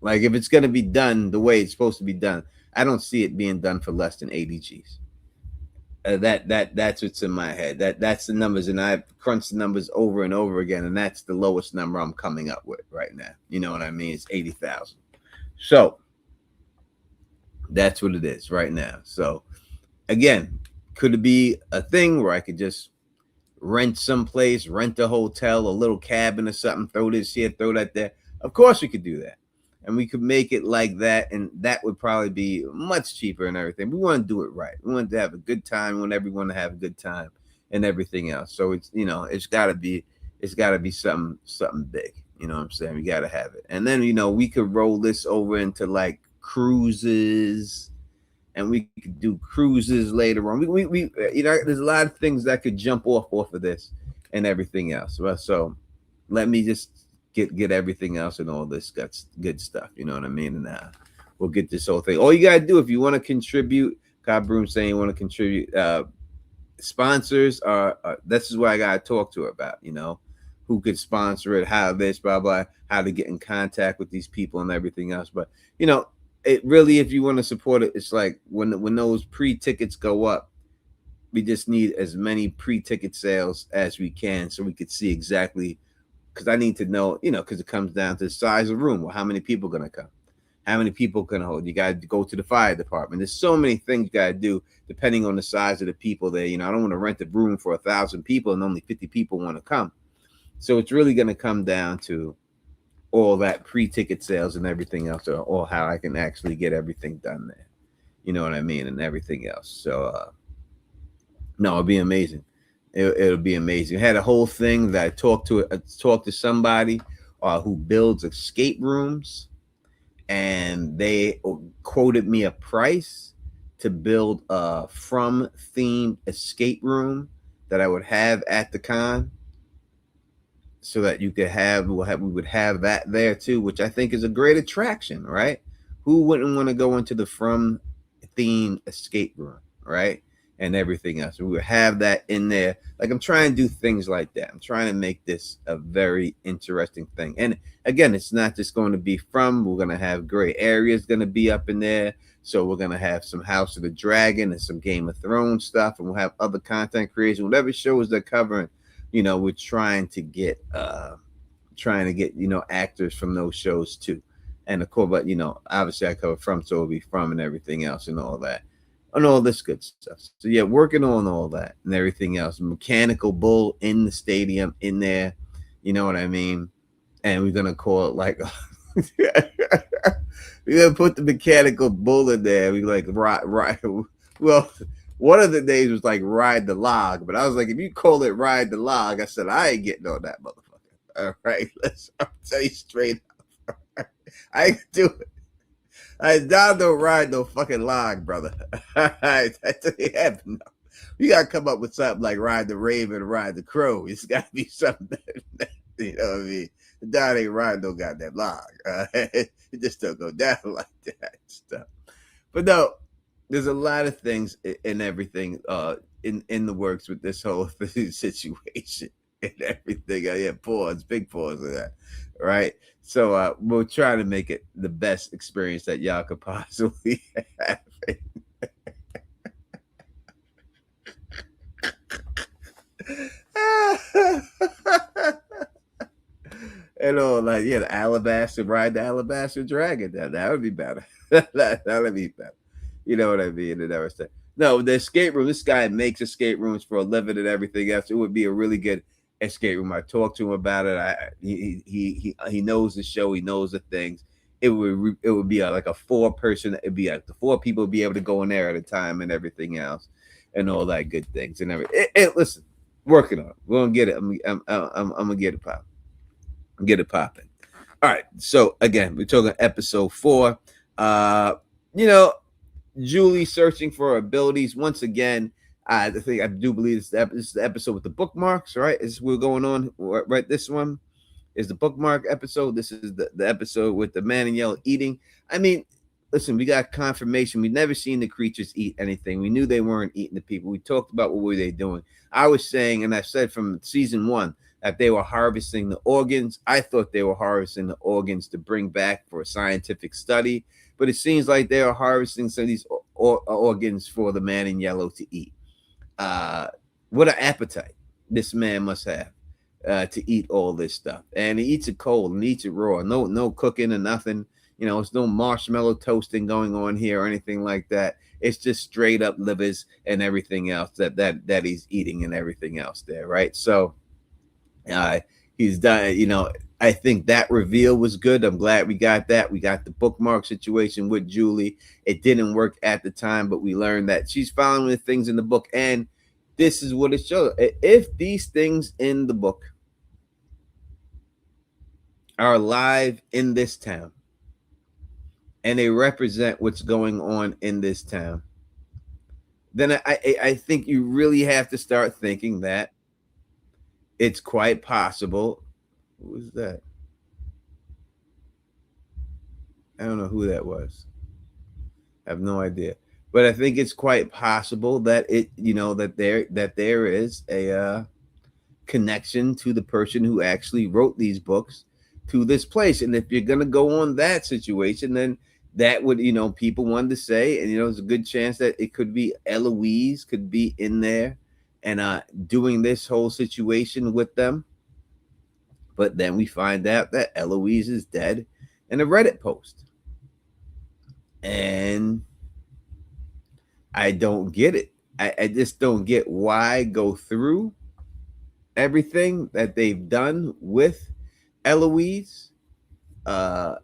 Like if it's going to be done the way it's supposed to be done, I don't see it being done for less than 80 G's. That's what's in my head. That's the numbers, and I've crunched the numbers over and over again, and that's the lowest number I'm coming up with right now. You know what I mean? It's 80,000. So that's what it is right now. So again, could it be a thing where I could just rent someplace, rent a hotel, a little cabin or something, throw this here, throw that there? Of course we could do that. And we could make it like that, and that would probably be much cheaper and everything. We want to do it right. We want to have a good time. We want everyone to have a good time and everything else. So it's it's gotta be something big. You know what I'm saying? We gotta have it. And then we could roll this over into like cruises, and we could do cruises later on. We there's a lot of things that could jump off of this and everything else. So let me just get everything else and all this good stuff. You know what I mean? And we'll get this whole thing. All you gotta do if you want to contribute, God Broom saying you want to contribute, sponsors are this is what I gotta talk to her about, who could sponsor it, how this, blah blah, how to get in contact with these people and everything else. But it really, if you want to support it, it's like when those pre-tickets go up, we just need as many pre-ticket sales as we can so we could see exactly. Because I need to know, because it comes down to the size of the room. Well, how many people are going to come? How many people can hold? You got to go to the fire department. There's so many things you got to do depending on the size of the people there. I don't want to rent a room for 1,000 people and only 50 people want to come. So it's really going to come down to all that pre-ticket sales and everything else, or how I can actually get everything done there. You know what I mean? And everything else. So, no, it'll be amazing. It'll be amazing. I had a whole thing that I talked to somebody who builds escape rooms, and they quoted me a price to build a From themed escape room that I would have at the con, so that you could we would have that there too, which I think is a great attraction, right? Who wouldn't want to go into the From themed escape room, right? And everything else. We would have that in there. Like, I'm trying to do things like that. I'm trying to make this a very interesting thing. And again, it's not just going to be From. We're going to have gray areas going to be up in there. So we're going to have some House of the Dragon and some Game of Thrones stuff. And we'll have other content creation, whatever shows they're covering. We're trying to get actors from those shows too. And of course, but obviously I cover From, so it'll be From and everything else and all that. And all this good stuff. So yeah, working on all that and everything else. Mechanical bull in the stadium in there. You know what I mean? And we're gonna call it like we're gonna put the mechanical bull in there. We like ride. Well, one of the days was like Ride the Log, but I was like, if you call it Ride the Log, I said I ain't getting on that motherfucker. All right, I'll tell you straight up. I ain't do it. I don't ride no fucking log, brother. That's what happened. You gotta come up with something like Ride the Raven or Ride the Crow. It's gotta be something that, you know what I mean? Dad ain't riding no goddamn log. It just don't go down like that stuff. But no, there's a lot of things and everything in the works with this whole situation and everything. Yeah, big pause of that, right? So we'll try to make it the best experience that y'all could possibly have. And all like, yeah, Ride the Alabaster Dragon. That would be better. that would be better. You know what I mean? And everything. No, the escape room. This guy makes escape rooms for a living and everything else. It would be a really good escape room. I talked to him about it. He knows the show. He knows the things. It would be like a 4-person. It'd be like the 4 people would be able to go in there at a time and everything else, and all that good things and everything. Listen, working on it. We're gonna get it. I'm gonna get it popping. Get it popping. All right. So again, we're talking episode 4. Julie searching for her abilities once again. I do believe this is the episode with the bookmarks, right? We're going on, right? This one is the bookmark episode. This is the episode with the man in yellow eating. I mean, listen, we got confirmation. We've never seen the creatures eat anything. We knew they weren't eating the people. We talked about what were they doing. I was saying, and I said from season 1, that they were harvesting the organs. I thought they were harvesting the organs to bring back for a scientific study, but it seems like they are harvesting some of these organs for the man in yellow to eat. What an appetite this man must have to eat all this stuff. And he eats it cold and eats it raw. No cooking or nothing. It's no marshmallow toasting going on here or anything like that. It's just straight up livers and everything else that he's eating and everything else there, right? So he's done. I think that reveal was good. I'm glad we got that. We got the bookmark situation with Julie. It didn't work at the time, but we learned that she's following the things in the book, and this is what it shows. If these things in the book are alive in this town, and they represent what's going on in this town, then I think you really have to start thinking that it's quite possible. Who was that? I don't know who that was. I have no idea. But I think it's quite possible that that there is a connection to the person who actually wrote these books to this place. And if you're gonna go on that situation, then that would, people wanted to say, and there's a good chance that it could be Eloise could be in there and doing this whole situation with them. But then we find out that Eloise is dead in a Reddit post. And I don't get it. I just don't get why go through everything that they've done with Eloise. It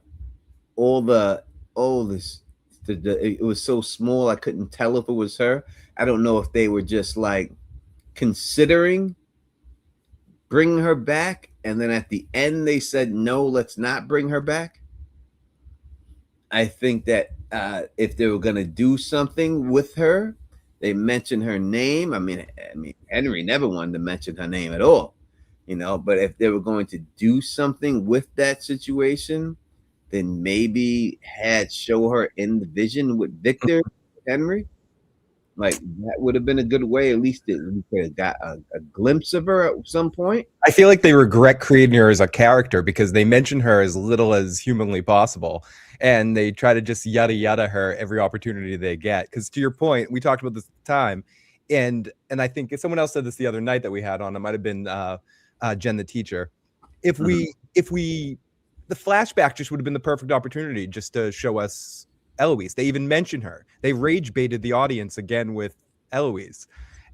was so small I couldn't tell if it was her. I don't know if they were just like considering bringing her back, and then at the end they said no, let's not bring her back. I think that if they were going to do something with her, they mentioned her name. I mean, Henry never wanted to mention her name at all, but if they were going to do something with that situation, then maybe show her in the vision with Victor Henry. Like, that would have been a good way. At least we could have got a glimpse of her at some point. I feel like they regret creating her as a character because they mention her as little as humanly possible. And they try to just yada yada her every opportunity they get. Because to your point, we talked about this at the time. And I think someone else said this the other night that we had on. It might have been Jen, the teacher. If the flashback just would have been the perfect opportunity just to show us Eloise. They even mention her. They rage baited the audience again with Eloise.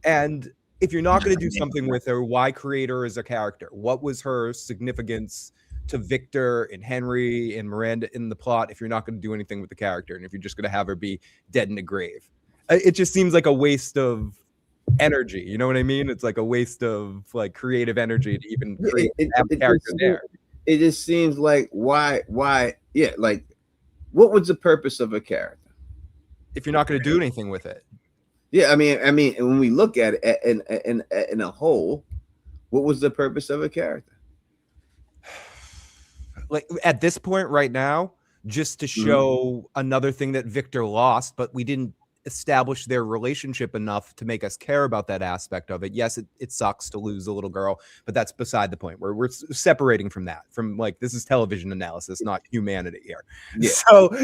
And if you're not going to do something with her, why create her as a character? What was her significance to Victor and Henry and Miranda in the plot if you're not going to do anything with the character and if you're just going to have her be dead in a grave? It just seems like a waste of energy. You know what I mean? It's like a waste of like creative energy to even create a character there. It just seems like why like what was the purpose of a character if you're not going to do anything with it? Yeah, I mean, when we look at it in a whole, what was the purpose of a character? Like at this point right now, just to show another thing that Victor lost, but we didn't establish their relationship enough to make us care about that aspect of it. Yes, it sucks to lose a little girl, but that's beside the point. We're separating from that, from like, this is television analysis, not humanity here. Yeah.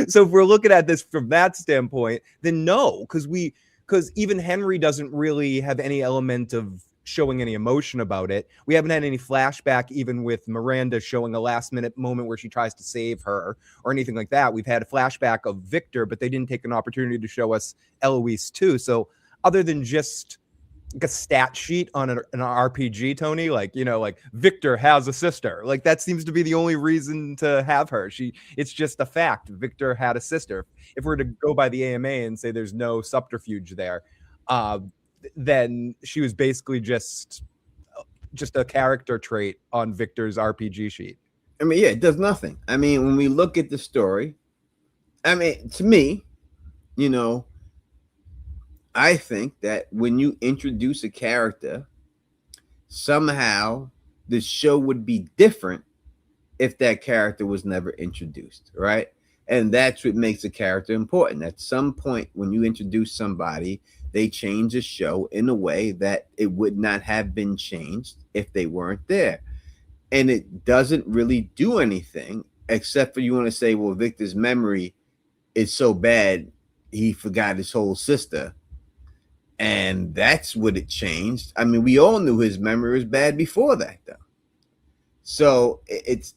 So if we're looking at this from that standpoint, then no, because even Henry doesn't really have any element of showing any emotion about it. We haven't had any flashback, even with Miranda showing a last minute moment where she tries to save her or anything like that. We've had a flashback of Victor, but they didn't take an opportunity to show us Eloise too. So other than just like a stat sheet on an RPG, Tony. Like, like Victor has a sister. Like that seems to be the only reason to have her. It's just a fact. Victor had a sister. If we're to go by the AMA and say there's no subterfuge there, then she was basically just a character trait on Victor's RPG sheet. I mean, yeah, it does nothing. I mean, when we look at the story, I mean, to me, I think that when you introduce a character, somehow the show would be different if that character was never introduced, right? And that's what makes a character important. At some point, when you introduce somebody, they change the show in a way that it would not have been changed if they weren't there. And it doesn't really do anything except for you want to say, well, Victor's memory is so bad, he forgot his whole sister. And that's what it changed. I mean, we all knew his memory was bad before that, though. So it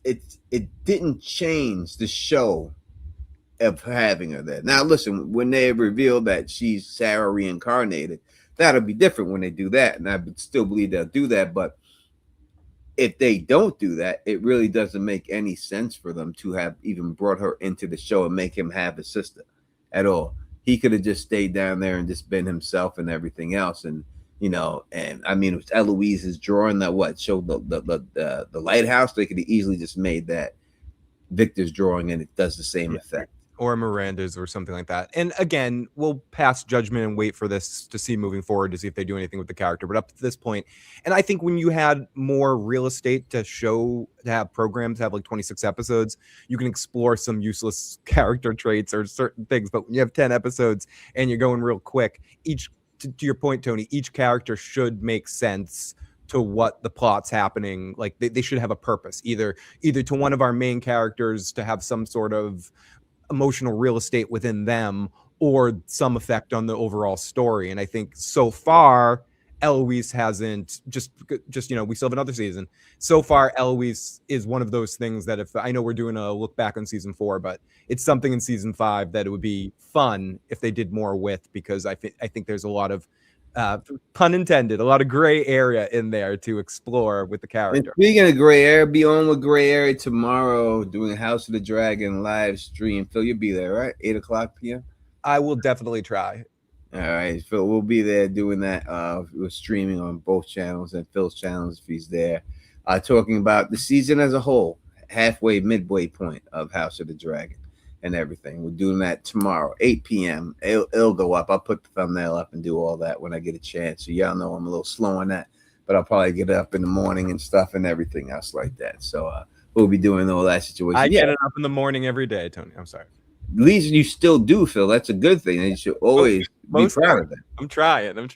didn't change the show of having her there. Now, listen, when they reveal that she's Sarah reincarnated, that'll be different when they do that. And I still believe they'll do that. But if they don't do that, it really doesn't make any sense for them to have even brought her into the show and make him have a sister at all. He could have just stayed down there and just been himself and everything else. And, and I mean, it was Eloise's drawing that showed the lighthouse. They could have easily just made that Victor's drawing and it does the same effect. Or Miranda's or something like that. And again, we'll pass judgment and wait for this to see moving forward to see if they do anything with the character. But up to this point, and I think when you had more real estate to have programs have like 26 episodes, you can explore some useless character traits or certain things. But when you have 10 episodes and you're going real quick, to your point, Tony, each character should make sense to what the plot's happening. Like they should have a purpose, either to one of our main characters to have some sort of emotional real estate within them or some effect on the overall story. And I think so far Eloise hasn't just we still have another season. So far Eloise is one of those things that if I know we're doing a look back on season 4, but it's something in season 5 that it would be fun if they did more with, because I think there's a lot of pun intended, a lot of gray area in there to explore with the character. And speaking of gray area, be on with Gray Area tomorrow doing House of the Dragon live stream. Phil, you'll be there, right? 8:00 p.m. I will definitely try. All right, Phil, we'll be there doing that. We're streaming on both channels and Phil's channels if he's there. Talking about the season as a whole, midway point of House of the Dragon and everything. We're doing that tomorrow, 8 p.m. It'll go up. I'll put the thumbnail up and do all that when I get a chance. So y'all know I'm a little slow on that, but I'll probably get up in the morning and stuff and everything else like that. So we'll be doing all that situation. I get it up in the morning every day, Tony. I'm sorry. At least you still do, Phil. That's a good thing. You should always be proud of that. I'm trying. When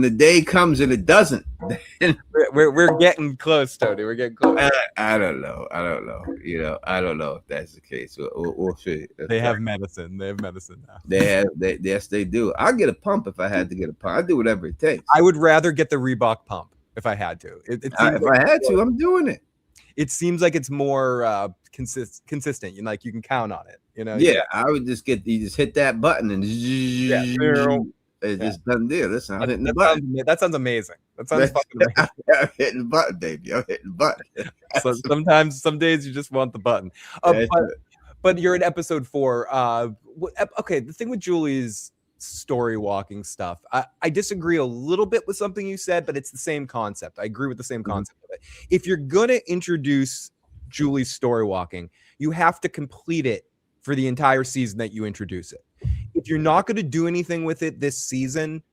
the day comes and it doesn't, we're getting close, Tony. We're getting close. I don't know. I don't know if that's the case. We'll see. They have medicine. They have medicine now. Yes, they do. I'll get a pump if I had to get a pump. I'll do whatever it takes. I would rather get the Reebok pump if I had to. If I had to, I'm doing it. It seems like it's more consistent. You can count on it. Yeah, I would just you just hit that button and it's just done deal. Listen, I'm hitting the button. That sounds amazing. That sounds fucking amazing. I'm hitting the button, baby. I'm hitting the button. So some days you just want the button. But you're in episode 4. Okay, the thing with Julie's story walking stuff, I disagree a little bit with something you said, but it's the same concept. I agree with the same concept of it. If you're gonna introduce Julie's story walking, you have to complete it for the entire season that you introduce it. If you're not going to do anything with it this season,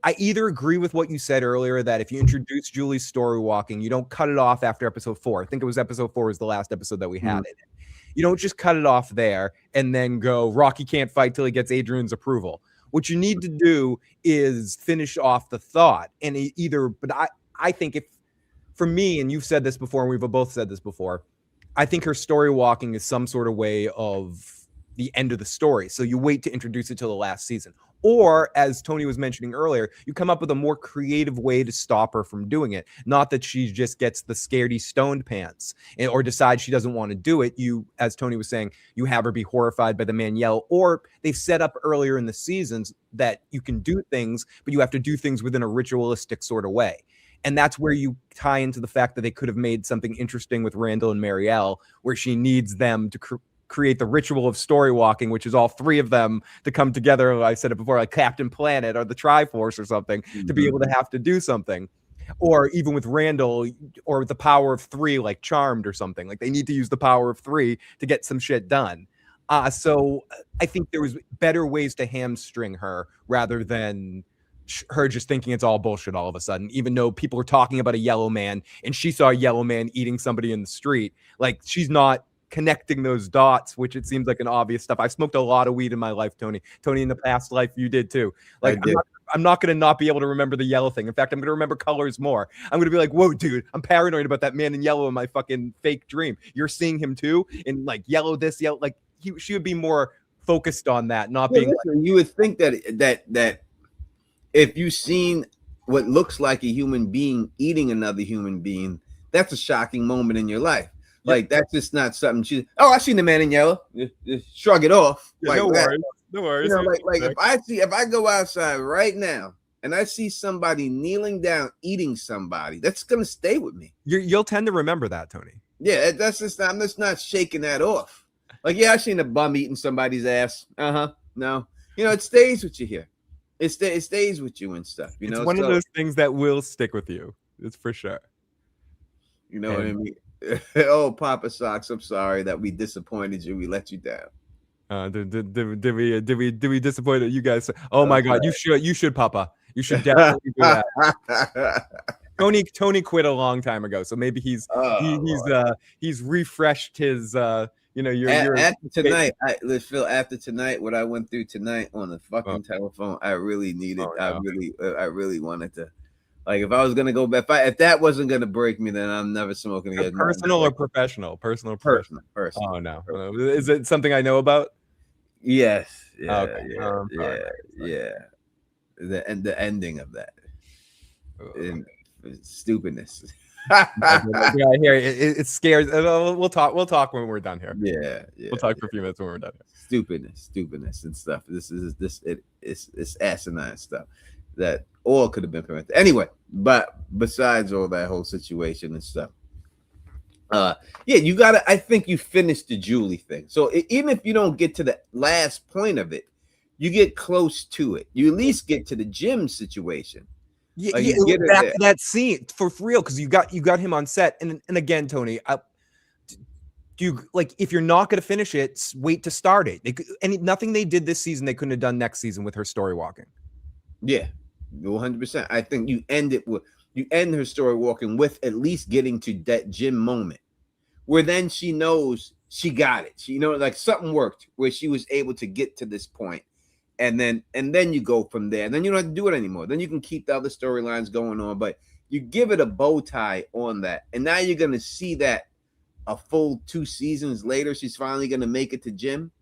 I either agree with what you said earlier, that if you introduce Julie's story walking, you don't cut it off after episode 4. I think it was episode 4 was the last episode that we had in it. You don't just cut it off there and then go, Rocky can't fight till he gets Adrian's approval. What you need to do is finish off the thought. And I think if, for me, and you've said this before, and we've both said this before, I think her story walking is some sort of way of the end of the story. So you wait to introduce it till the last season. Or, as Tony was mentioning earlier, you come up with a more creative way to stop her from doing it. Not that she just gets the scaredy stoned pants or decides she doesn't want to do it. You, as Tony was saying, you have her be horrified by the man yell. Or they've set up earlier in the seasons that you can do things, but you have to do things within a ritualistic sort of way. And that's where you tie into the fact that they could have made something interesting with Randall and Marielle, where she needs them to create the ritual of story walking, which is all three of them to come together. I said it before, like Captain Planet or the Triforce or something, to be able to have to do something. Or even with Randall, or the power of three, like Charmed or something. Like they need to use the power of three to get some shit done. So I think there was better ways to hamstring her rather than her just thinking it's all bullshit all of a sudden, even though people are talking about a yellow man and she saw a yellow man eating somebody in the street. Like she's not connecting those dots, which it seems like an obvious stuff. I've smoked a lot of weed in my life, Tony. In the past life, you did too. Like I'm not going to not be able to remember the yellow thing. In fact, I'm going to remember colors more. I'm going to be like, whoa, dude, I'm paranoid about that man in yellow in my fucking fake dream. You're seeing him too? And like yellow this, yellow, like she would be more focused on that, not being listen, you would think that if you've seen what looks like a human being eating another human being, that's a shocking moment in your life. Like that's just not something I seen the man in yellow. Just shrug it off. Yeah, like no that. worries. No worries. You know, like if I go outside right now and I see somebody kneeling down eating somebody, that's gonna stay with me. You'll tend to remember that, Tony. Yeah, I'm just not shaking that off. Like, yeah, I seen a bum eating somebody's ass. No. You know, it stays with you here. It stays with you and stuff. You know, it's one of those things that will stick with you. It's for sure. You know what I mean? Oh, Papa Socks, I'm sorry that we disappointed you. We let you down. Did we disappoint you guys? Oh my God, you should, Papa. You should definitely do that. Tony quit a long time ago, so maybe he's refreshed his after tonight. Phil, after tonight, what I went through tonight on the fucking telephone, I really needed. I really wanted to. Like if I was gonna go back, if that wasn't gonna break me, then I'm never smoking again. Personal or professional? Personal. Personal. Oh no, is it something I know about? Yes. Yeah. Okay. Yeah. The ending of that. Stupidness. Yeah, I hear it scares. We'll talk when we're done here. Yeah. We'll talk for a few minutes when we're done here. Stupidness and stuff. It's asinine stuff that all could have been prevented anyway. But besides all that whole situation and stuff, you gotta. I think you finished the Julie thing. So even if you don't get to the last point of it, you get close to it. You at least get to the Jim situation. Yeah, that scene for real, because you got him on set, and again, Tony, do you like if you're not going to finish it, wait to start it? Nothing they did this season they couldn't have done next season with her story walking. Yeah, 100%. I think you end her story walking with at least getting to that Jim moment, where then she knows she got it. She like something worked, where she was able to get to this point. And then you go from there. And then you don't have to do it anymore. Then you can keep the other storylines going on, but you give it a bow tie on that. And now you're going to see that a full 2 seasons later, she's finally going to make it to Jim.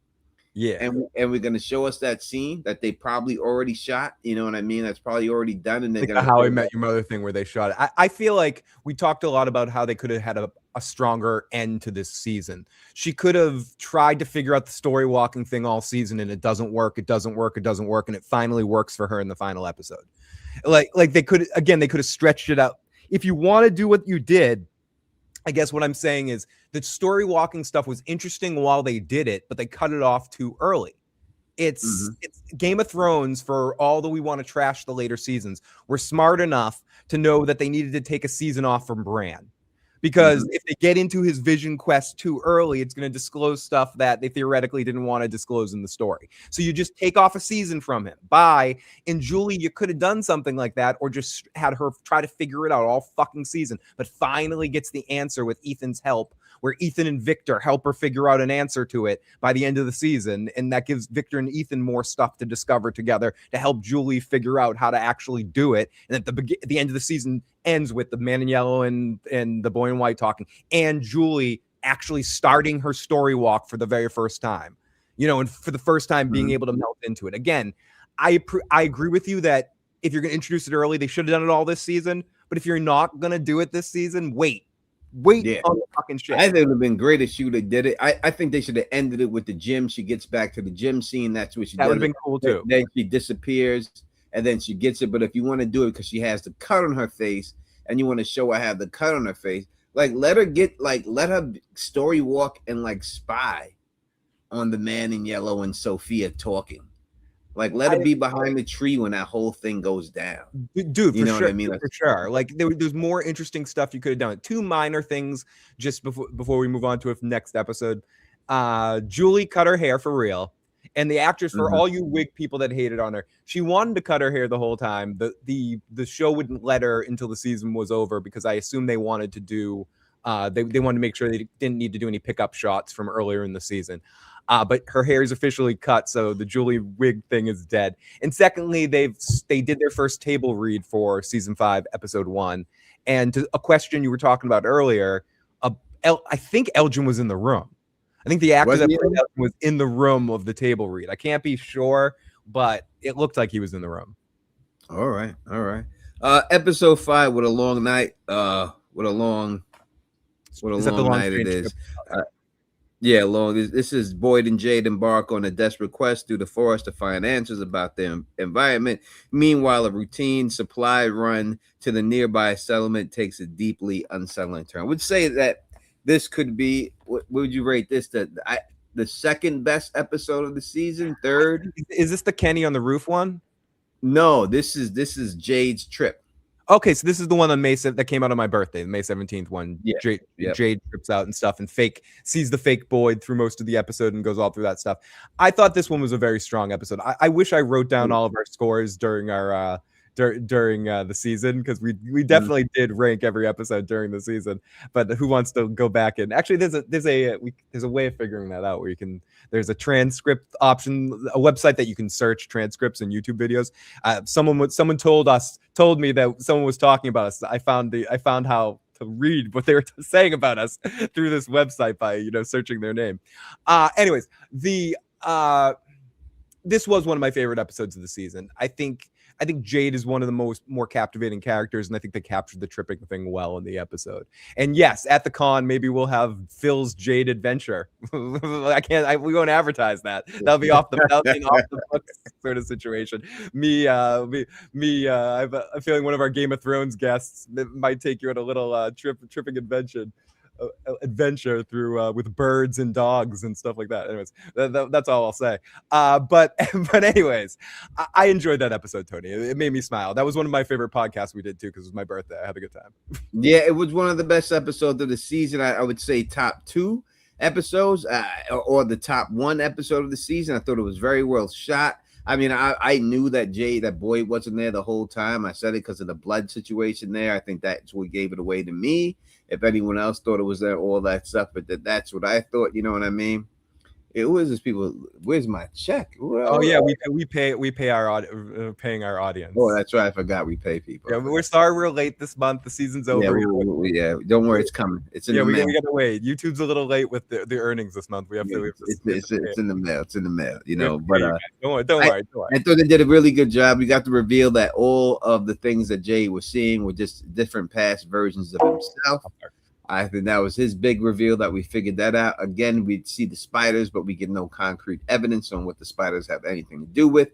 Yeah. And we're going to show us that scene that they probably already shot. You know what I mean? That's probably already done. And they're like the How I Met Your Mother thing where they shot it. I feel like we talked a lot about how they could have had a stronger end to this season. She could have tried to figure out the story walking thing all season, and it doesn't work. And it finally works for her in the final episode. Like they could have stretched it out. If you want to do what you did, I guess what I'm saying is the story walking stuff was interesting while they did it, but they cut it off too early. It's Game of Thrones, for all that we want to trash the later seasons, were smart enough to know that they needed to take a season off from Bran. Because if they get into his vision quest too early, it's going to disclose stuff that they theoretically didn't want to disclose in the story. So you just take off a season from him. Bye. And Julie, you could have done something like that, or just had her try to figure it out all fucking season, but finally gets the answer with Ethan's help, where Ethan and Victor help her figure out an answer to it by the end of the season. And that gives Victor and Ethan more stuff to discover together to help Julie figure out how to actually do it. And at the end of the season ends with the man in yellow and the boy in white talking, and Julie actually starting her story walk for the very first time. and for the first time being able to melt into it. Again, I agree with you that if you're going to introduce it early, they should have done it all this season. But if you're not going to do it this season, wait Yeah. on the fucking shit. I think it would have been great if she would have did it. I think they should have ended it with the gym. She gets back to the gym scene. That's what she That does. would have been cool too. Then she disappears, and then she gets it. But if you want to do it because she has the cut on her face, and you want to show her have the cut on her face, like let her story walk and like spy on the man in yellow and Sophia talking. Like let her be behind the tree when that whole thing goes down. Dude, You for know sure, what I mean? for sure. Like there's more interesting stuff you could have done. Two minor things just before we move on to a next episode. Julie cut her hair for real. And the actress, for all you wig people that hated on her, she wanted to cut her hair the whole time. The show wouldn't let her until the season was over because I assume they wanted to do they wanted to make sure they didn't need to do any pickup shots from earlier in the season. But her hair is officially cut, so the Julie wig thing is dead. And secondly, they did their first table read for season 5, episode 1. And to a question you were talking about earlier, I think Elgin was in the room. I think the actor that played Elgin was in the room of the table read. I can't be sure, but it looked like he was in the room. All right. Episode 5 with a long night. What a long night it is. Yeah, long. This is Boyd and Jade embark on a desperate quest through the forest to find answers about their environment. Meanwhile, a routine supply run to the nearby settlement takes a deeply unsettling turn. I would say that this could be, what would you rate this? The second best episode of the season, third? Is this the Kenny on the roof one? No, this is Jade's trip. Okay, so this is the one on that came out on my birthday, the May 17th one. Yeah. Jade trips out and stuff and sees the fake Boyd through most of the episode and goes all through that stuff. I thought this one was a very strong episode. I wish I wrote down all of our scores during our during the season, because we definitely did rank every episode during the season. But who wants to go back and actually there's a way of figuring that out where there's a transcript option, a website that you can search transcripts and YouTube videos. Someone told me that someone was talking about us. I found how to read what they were saying about us through this website by searching their name. Anyways, this was one of my favorite episodes of the season. I think Jade is one of the more captivating characters, and I think they captured the tripping thing well in the episode. And yes, at the con, maybe we'll have Phil's Jade adventure. We won't advertise that. That'll be off the books sort of situation. I have a feeling one of our Game of Thrones guests might take you on a little tripping adventure through with birds and dogs and stuff like that. Anyways, that's all I'll say. But anyways, I enjoyed that episode, Tony. It made me smile. That was one of my favorite podcasts we did too, because it was my birthday. I had a good time. Yeah, it was one of the best episodes of the season. I would say top 2 episodes or the top 1 episode of the season. I thought it was very well shot. I mean, I knew that Boyd wasn't there the whole time. I said it because of the blood situation there. I think that's what gave it away to me. If anyone else thought it was there, all that stuff, but that's what I thought. You know what I mean? It was just people. Where's my check? Oh yeah, we pay our paying our audience. Oh, that's right. I forgot we pay people. Yeah, we're sorry we're late this month. The season's over. Yeah, don't worry, it's coming. It's in the mail. We gotta wait. YouTube's a little late with the earnings this month. It's in the mail. It's in the mail. But don't worry. I thought they did a really good job. We got to reveal that all of the things that Jay was seeing were just different past versions of himself. I think that was his big reveal, that we figured that out. Again, we'd see the spiders, but we get no concrete evidence on what the spiders have anything to do with.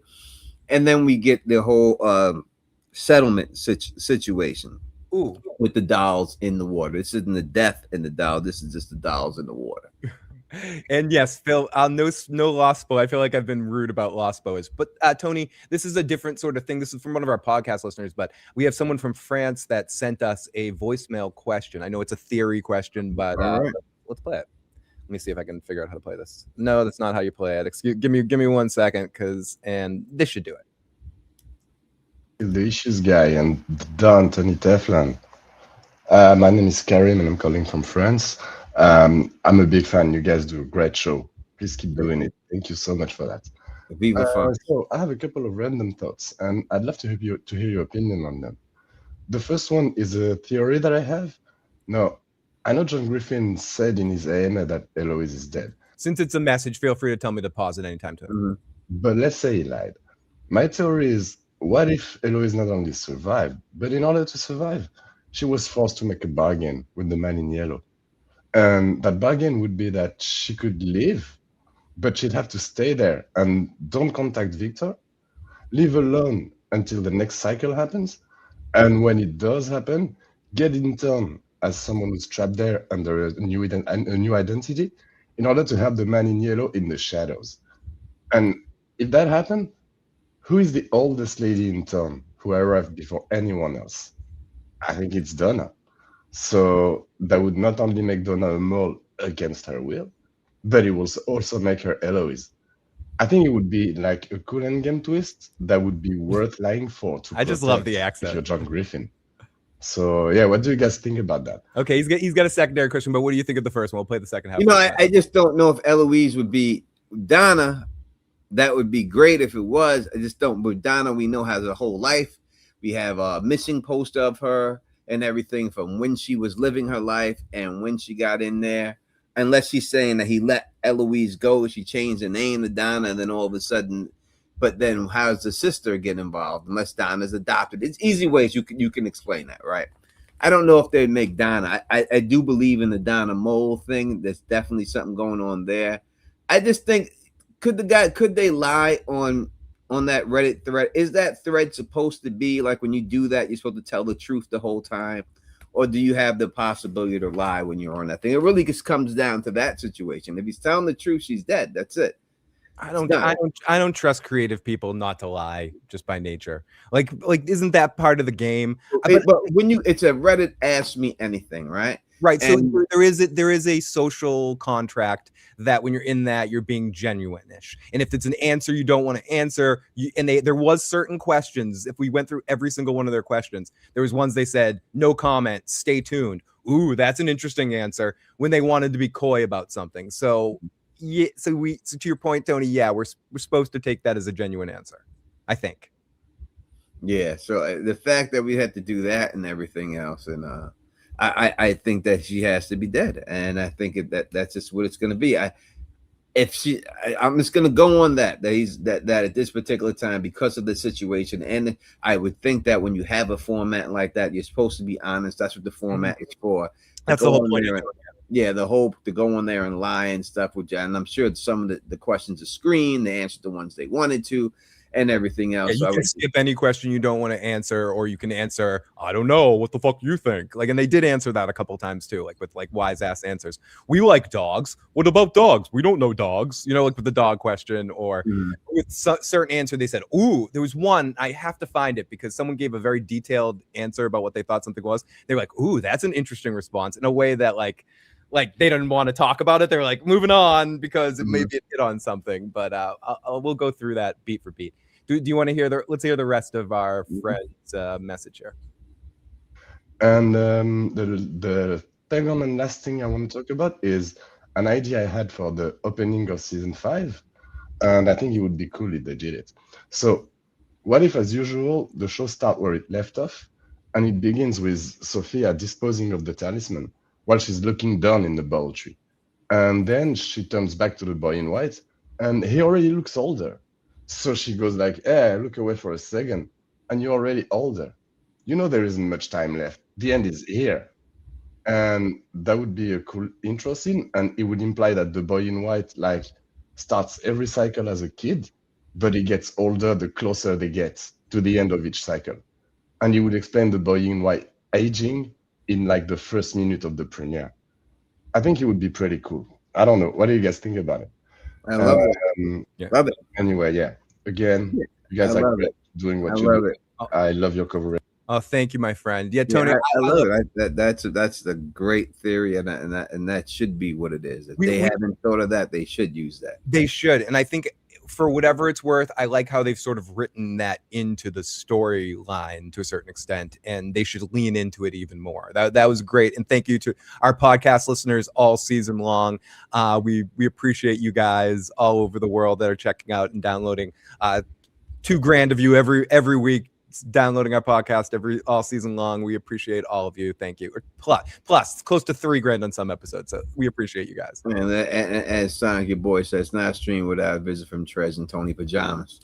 And then we get the whole settlement situation. Ooh. With the dolls in the water. This isn't the death in the doll. This is just the dolls in the water. And yes, Phil, no Lost Boy. I feel like I've been rude about Lost Boys, but Tony, this is a different sort of thing. This is from one of our podcast listeners, but we have someone from France that sent us a voicemail question. I know it's a theory question, but right. Let's play it. Let me see if I can figure out how to play this. No, that's not how you play it. Give me 1 second, and this should do it. The Issues guy and Don Tony Teflon. My name is Karim and I'm calling from France. I'm a big fan. You guys do a great show. Please keep doing it. Thank you so much for that. So I have a couple of random thoughts, and I'd love to hear your opinion on them. The first one is a theory that I have. No, I know John Griffin said in his AMA that Eloise is dead, Since it's a message, feel free to tell me to pause at any time, Tony. Mhm. But let's say he lied. My theory is, what if Eloise not only survived, but in order to survive, she was forced to make a bargain with the man in yellow. And that bargain would be that she could leave, but she'd have to stay there and don't contact Victor, live alone until the next cycle happens. And when it does happen, get in turn as someone who's trapped there under a new identity in order to help the man in yellow in the shadows. And if that happened, who is the oldest lady in town who arrived before anyone else? I think it's Donna. So that would not only make Donna a mole against her will, but it will also make her Eloise. I think it would be like a cool endgame twist that would be worth lying for. To I just love the protect if you're accent. John Griffin. So yeah, what do you guys think about that? Okay, he's got a secondary question, but what do you think of the first one? We'll play the second half. You know, I just don't know if Eloise would be Donna. That would be great if it was. I just don't. But Donna, we know, has a whole life. We have a missing poster of her and everything from when she was living her life and when she got in there. Unless she's saying that he let Eloise go, she changed the name to Donna, and then all of a sudden, but then how does the sister get involved? Unless Donna's adopted, it's easy ways you can explain that, right? I don't know if they'd make Donna. I do believe in the Donna mole thing. There's definitely something going on there. I just think could they lie on that Reddit thread? Is that thread supposed to be like when you do that, you're supposed to tell the truth the whole time? Or do you have the possibility to lie when you're on that thing? It really just comes down to that situation. If he's telling the truth, she's dead. That's it. I don't trust creative people not to lie just by nature. Like isn't that part of the game? But when it's a Reddit ask me anything, right? Right. So And- there is a social contract that when you're in that, you're being genuine-ish. And if it's an answer you don't want to answer, there was certain questions. If we went through every single one of their questions, there was ones they said, no comment, stay tuned. Ooh, that's an interesting answer when they wanted to be coy about something. So yeah, so to your point, Tony, yeah, we're supposed to take that as a genuine answer, I think. Yeah. So the fact that we had to do that and everything else, and I think that she has to be dead, and I think that's just what it's going to be. I'm just going to go on that at this particular time because of the situation, and I would think that when you have a format like that, you're supposed to be honest. That's what the format is for. That's the whole point. Yeah, the whole to go on there and lie and stuff with you. And I'm sure some of the questions are screened. They answered the ones they wanted to, and everything else. Yeah, you can skip any question you don't want to answer, or you can answer, I don't know, what the fuck you think? Like, and they did answer that a couple times too, like with like wise ass answers. We like dogs. What about dogs? We don't know dogs. You know, like with the dog question, or with certain answer, they said, ooh, there was one, I have to find it because someone gave a very detailed answer about what they thought something was. They're like, ooh, that's an interesting response in a way that like they didn't want to talk about it. They're like moving on because it may be a hit on something, but we'll go through that beat for beat. Do you want to hear let's hear the rest of our friend's message here. And the second and last thing I want to talk about is an idea I had for the opening of season 5. And I think it would be cool if they did it. So what if, as usual, the show starts where it left off, and it begins with Sophia disposing of the talisman while she's looking down in the bottle tree. And then she turns back to the boy in white, and he already looks older. So she goes like, hey, look away for a second, and you're already older. You know there isn't much time left. The end is here. And that would be a cool intro scene, and it would imply that the boy in white starts every cycle as a kid, but he gets older the closer they get to the end of each cycle. And he would explain the boy in white aging in the first minute of the premiere. I think it would be pretty cool. I don't know. What do you guys think about it? I love it. Love it. Anyway, yeah. Again, you guys are great doing what you do. I love your coverage. Oh, thank you, my friend. Yeah, Tony, I love it. That's a great theory, and that should be what it is. If they haven't thought of that, they should use that. They should, and I think for whatever it's worth, I like how they've sort of written that into the storyline to a certain extent, and they should lean into it even more. That was great, and thank you to our podcast listeners all season long. We appreciate you guys all over the world that are checking out and downloading. $2,000 of you every week downloading our podcast all season long. We appreciate all of you. Thank you. Plus close to $3,000 on some episodes. So we appreciate you guys. And as Sonic, your boy says, not a stream without a visit from Trez and Tony Pajamas.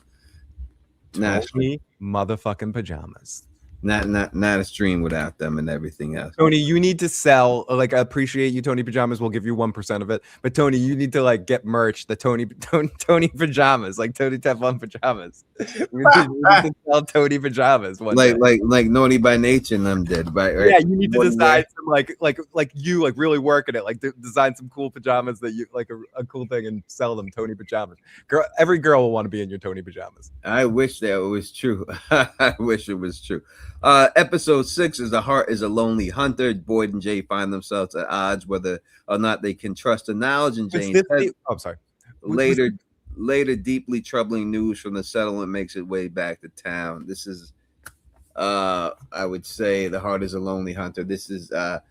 Tony motherfucking pajamas. Not a stream without them and everything else. Tony, you need to sell. Like, I appreciate you, Tony Pajamas. We'll give you 1% of it. But Tony, you need to like get merch. The Tony Pajamas, like Tony Teflon Pajamas. We need to sell Tony Pajamas. Like Naughty by Nature and them did, right? Yeah, you need to design some like really work at it. Like design some cool pajamas that you like a cool thing and sell them. Tony Pajamas. Every girl will want to be in your Tony Pajamas. I wish that it was true. I wish it was true. Episode 6 is The Heart is a Lonely Hunter. Boyd and Jay find themselves at odds whether or not they can trust the knowledge. And James I'm sorry. Later, deeply troubling news from the settlement makes its way back to town. This is, I would say, The Heart is a Lonely Hunter. This is, I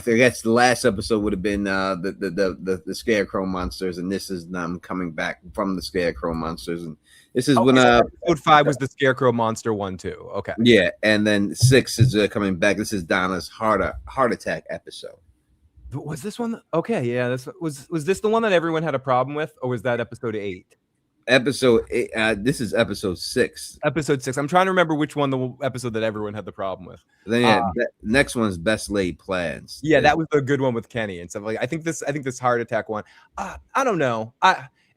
think that's the last episode would have been the Scarecrow monsters, and this is them coming back from the Scarecrow monsters. And this is when episode 5 was the Scarecrow monster 1 too. Okay. Yeah, and then 6 is coming back. This is Donna's heart attack episode. Was this one? Okay, yeah. This was this the one that everyone had a problem with, or was that episode 8? Episode 8. This is episode 6. Episode 6. I'm trying to remember which one the episode that everyone had the problem with. Then next one is Best Laid Plans. Yeah, that was the good one with Kenny and stuff like. I think this heart attack one. I don't know.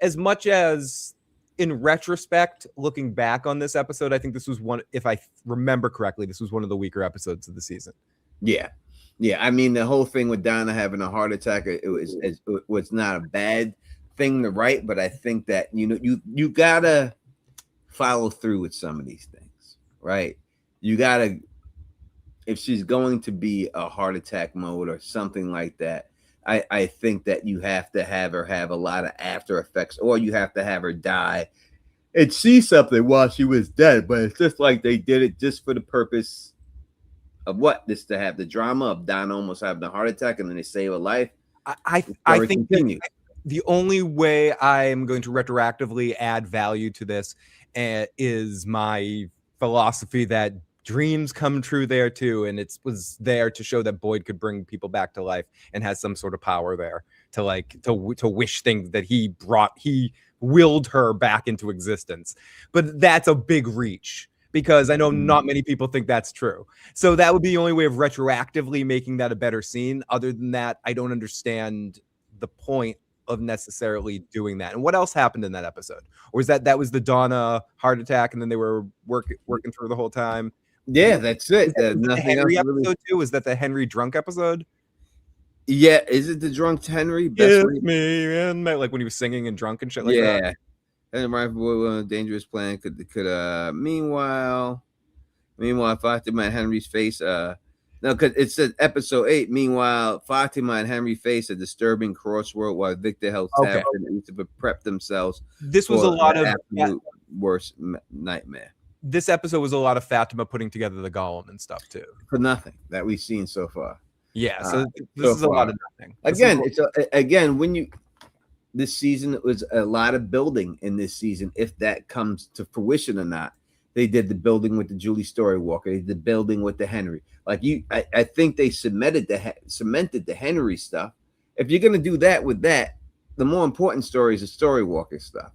As much as in retrospect, looking back on this episode, I think this was one. If I remember correctly, this was one of the weaker episodes of the season. Yeah. I mean, the whole thing with Donna having a heart attack, it was not a bad thing to write, but I think that you gotta follow through with some of these things, right? You gotta, if she's going to be a heart attack mode or something like that, I think that you have to have her have a lot of after effects, or you have to have her die and see something while she was dead. But it's just like they did it just for the purpose of what? This to have the drama of Donna almost having a heart attack and then they save a life. I think the only way I'm going to retroactively add value to this is my philosophy that dreams come true there too, and it was there to show that Boyd could bring people back to life and has some sort of power there to wish things that he willed her back into existence. But that's a big reach, because I know not many people think that's true. So that would be the only way of retroactively making that a better scene. Other than that, I don't understand the point of necessarily doing that. And what else happened in that episode? Or was that was the Donna heart attack and then they were working through the whole time? Yeah, that's it. The Henry episode too? Was that the Henry drunk episode? Yeah, is it the drunk Henry? Me and like when he was singing and drunk and shit like that. Yeah. And right, dangerous plan could meanwhile Fatima and Henry's face no, because it said episode 8. Meanwhile, Fatima and Henry face a disturbing crossword while Victor helps Tabitha and to prep themselves. This was a lot of worst nightmare. This episode was a lot of Fatima putting together the golem and stuff too. For nothing that we've seen so far. Yeah, so this is a lot of nothing. Again, when you this season, it was a lot of building in this season. If that comes to fruition or not, they did the building with the Julie Storywalker. They did the building with the Henry. I think they cemented the Henry stuff. If you're gonna do that with that, the more important story is the Storywalker stuff.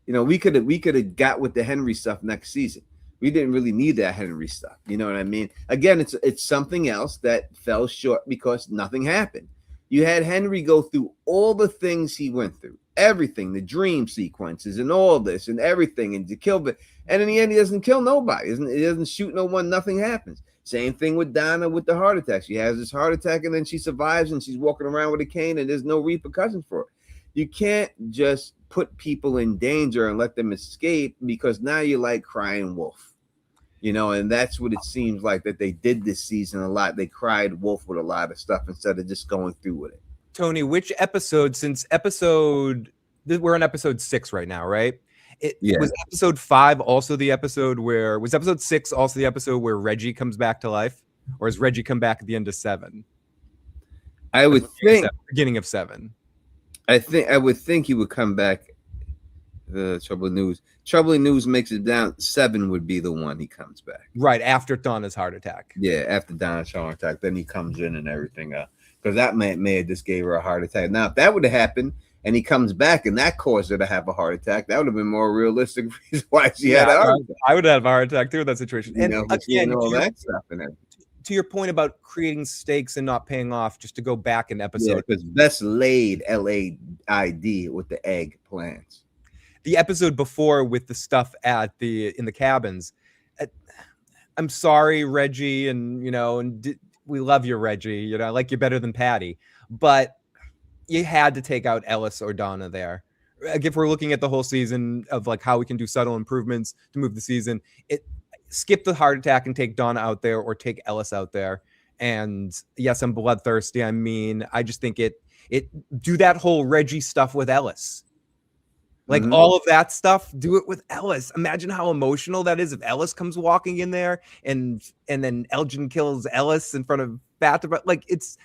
We could have got with the Henry stuff next season. We didn't really need that Henry stuff. You know what I mean? Again, it's something else that fell short because nothing happened. You had Henry go through all the things he went through, everything, the dream sequences and all this and everything, and to kill it. And in the end, he doesn't kill nobody. He doesn't shoot no one. Nothing happens. Same thing with Donna with the heart attack. She has this heart attack and then she survives and she's walking around with a cane and there's no repercussions for it. You can't just put people in danger and let them escape, because now you're like crying wolf. And that's what it seems like that they did this season a lot. They cried wolf with a lot of stuff instead of just going through with it. Tony, which episode, we're on episode 6 right now, right? Was episode 5 also the episode where, was episode 6 also the episode where Reggie comes back to life? Or has Reggie come back at the end of 7? I would think beginning of 7. I would think he would come back Troubling news. Troubling news makes it down. 7 would be the one he comes back. Right after Donna's heart attack. Yeah, after Donna's heart attack, then he comes in and everything. Because that may have just gave her a heart attack. Now, if that would have happened and he comes back and that caused her to have a heart attack, that would have been more realistic reason why she had a heart attack. I would have a heart attack through that situation. You And know, again, all that stuff and everything. to your point about creating stakes and not paying off, just to go back an episode. Because best laid LAID with the egg plans. The episode before with the stuff in the cabins. I'm sorry, Reggie, and we love you, Reggie. I like you better than Patty, but you had to take out Ellis or Donna there. If we're looking at the whole season of like how we can do subtle improvements to move the season, skip the heart attack and take Donna out there or take Ellis out there. And yes, I'm bloodthirsty. I mean, I just think it do that whole Reggie stuff with Ellis. Like all of that stuff, do it with Ellis. Imagine how emotional that is if Ellis comes walking in there and then Elgin kills Ellis in front of Fatima. Like it's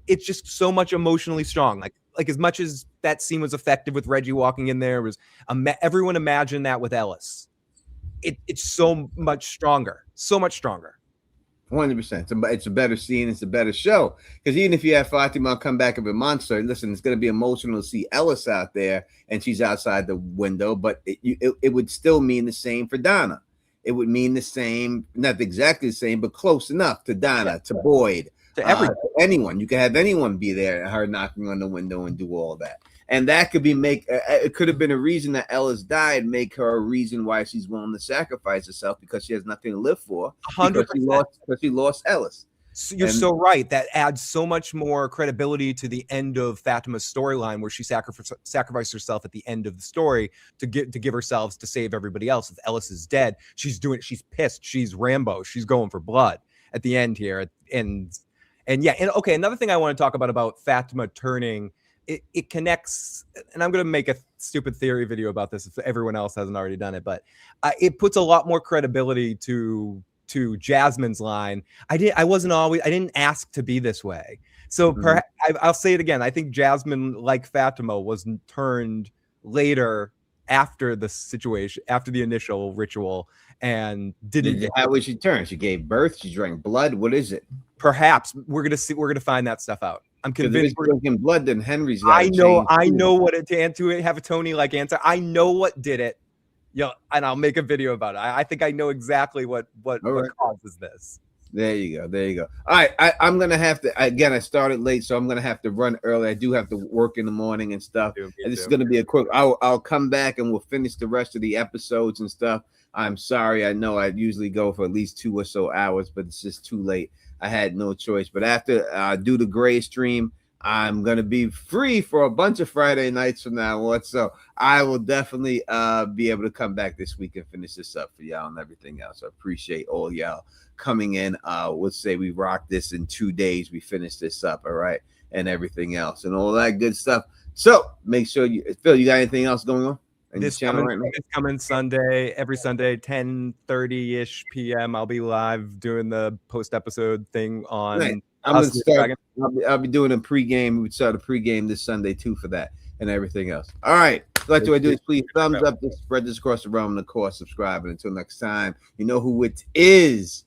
just so much emotionally strong. Like as much as that scene was effective with Reggie walking in there, everyone imagined that with Ellis. It's so much stronger, 100%. It's a better scene. It's a better show. Because even if you have Fatima come back of a monster, listen, it's going to be emotional to see Ellis out there and she's outside the window. But it would still mean the same for Donna. It would mean the same, not exactly the same, but close enough to Donna, to Boyd, to anyone. You could have anyone be there, her knocking on the window and do all that. And that could be it could have been a reason that Ellis died, make her a reason why she's willing to sacrifice herself because she has nothing to live for. 100%. Because she lost Ellis. So you're so right. That adds so much more credibility to the end of Fatima's storyline, where she sacrificed herself at the end of the story to give herself to save everybody else. If Ellis is dead, she's pissed. She's Rambo. She's going for blood at the end here. And okay. Another thing I want to talk about Fatima turning. It connects, and I'm going to make a stupid theory video about this if everyone else hasn't already done it, but it puts a lot more credibility to Jasmine's line. I didn't ask to be this way. So perhaps I'll say it again. I think Jasmine, like Fatima, was turned later after the situation, after the initial ritual, and didn't. How was she turned? She gave birth. She drank blood. What is it? Perhaps we're gonna find that stuff out. I'm convinced we're drinking blood. Then Henry's. I know what it to have a Tony like answer. I know what did it. And I'll make a video about it. I think I know exactly what causes this. There you go. All right, I'm gonna have to. Again, I started late, so I'm gonna have to run early. I do have to work in the morning and stuff. And this is gonna be a quick. I'll come back and we'll finish the rest of the episodes and stuff. I'm sorry. I know I usually go for at least 2 or so hours, but it's just too late. I had no choice. But after I do the Gray stream, I'm going to be free for a bunch of Friday nights from now on. So I will definitely be able to come back this week and finish this up for y'all and everything else. I appreciate all y'all coming in. Let's say we rock this in 2 days. We finish this up, all right, and everything else and all that good stuff. So make sure Phil, you got anything else going on? This coming Sunday, every Sunday, 10:30-ish p.m. I'll be live doing the post-episode thing on. Right. I'll be doing a pregame. We start a pregame this Sunday too for that and everything else. All right. Like to do is please thumbs up, spread this across the realm, and of course subscribe. And until next time, you know who it is.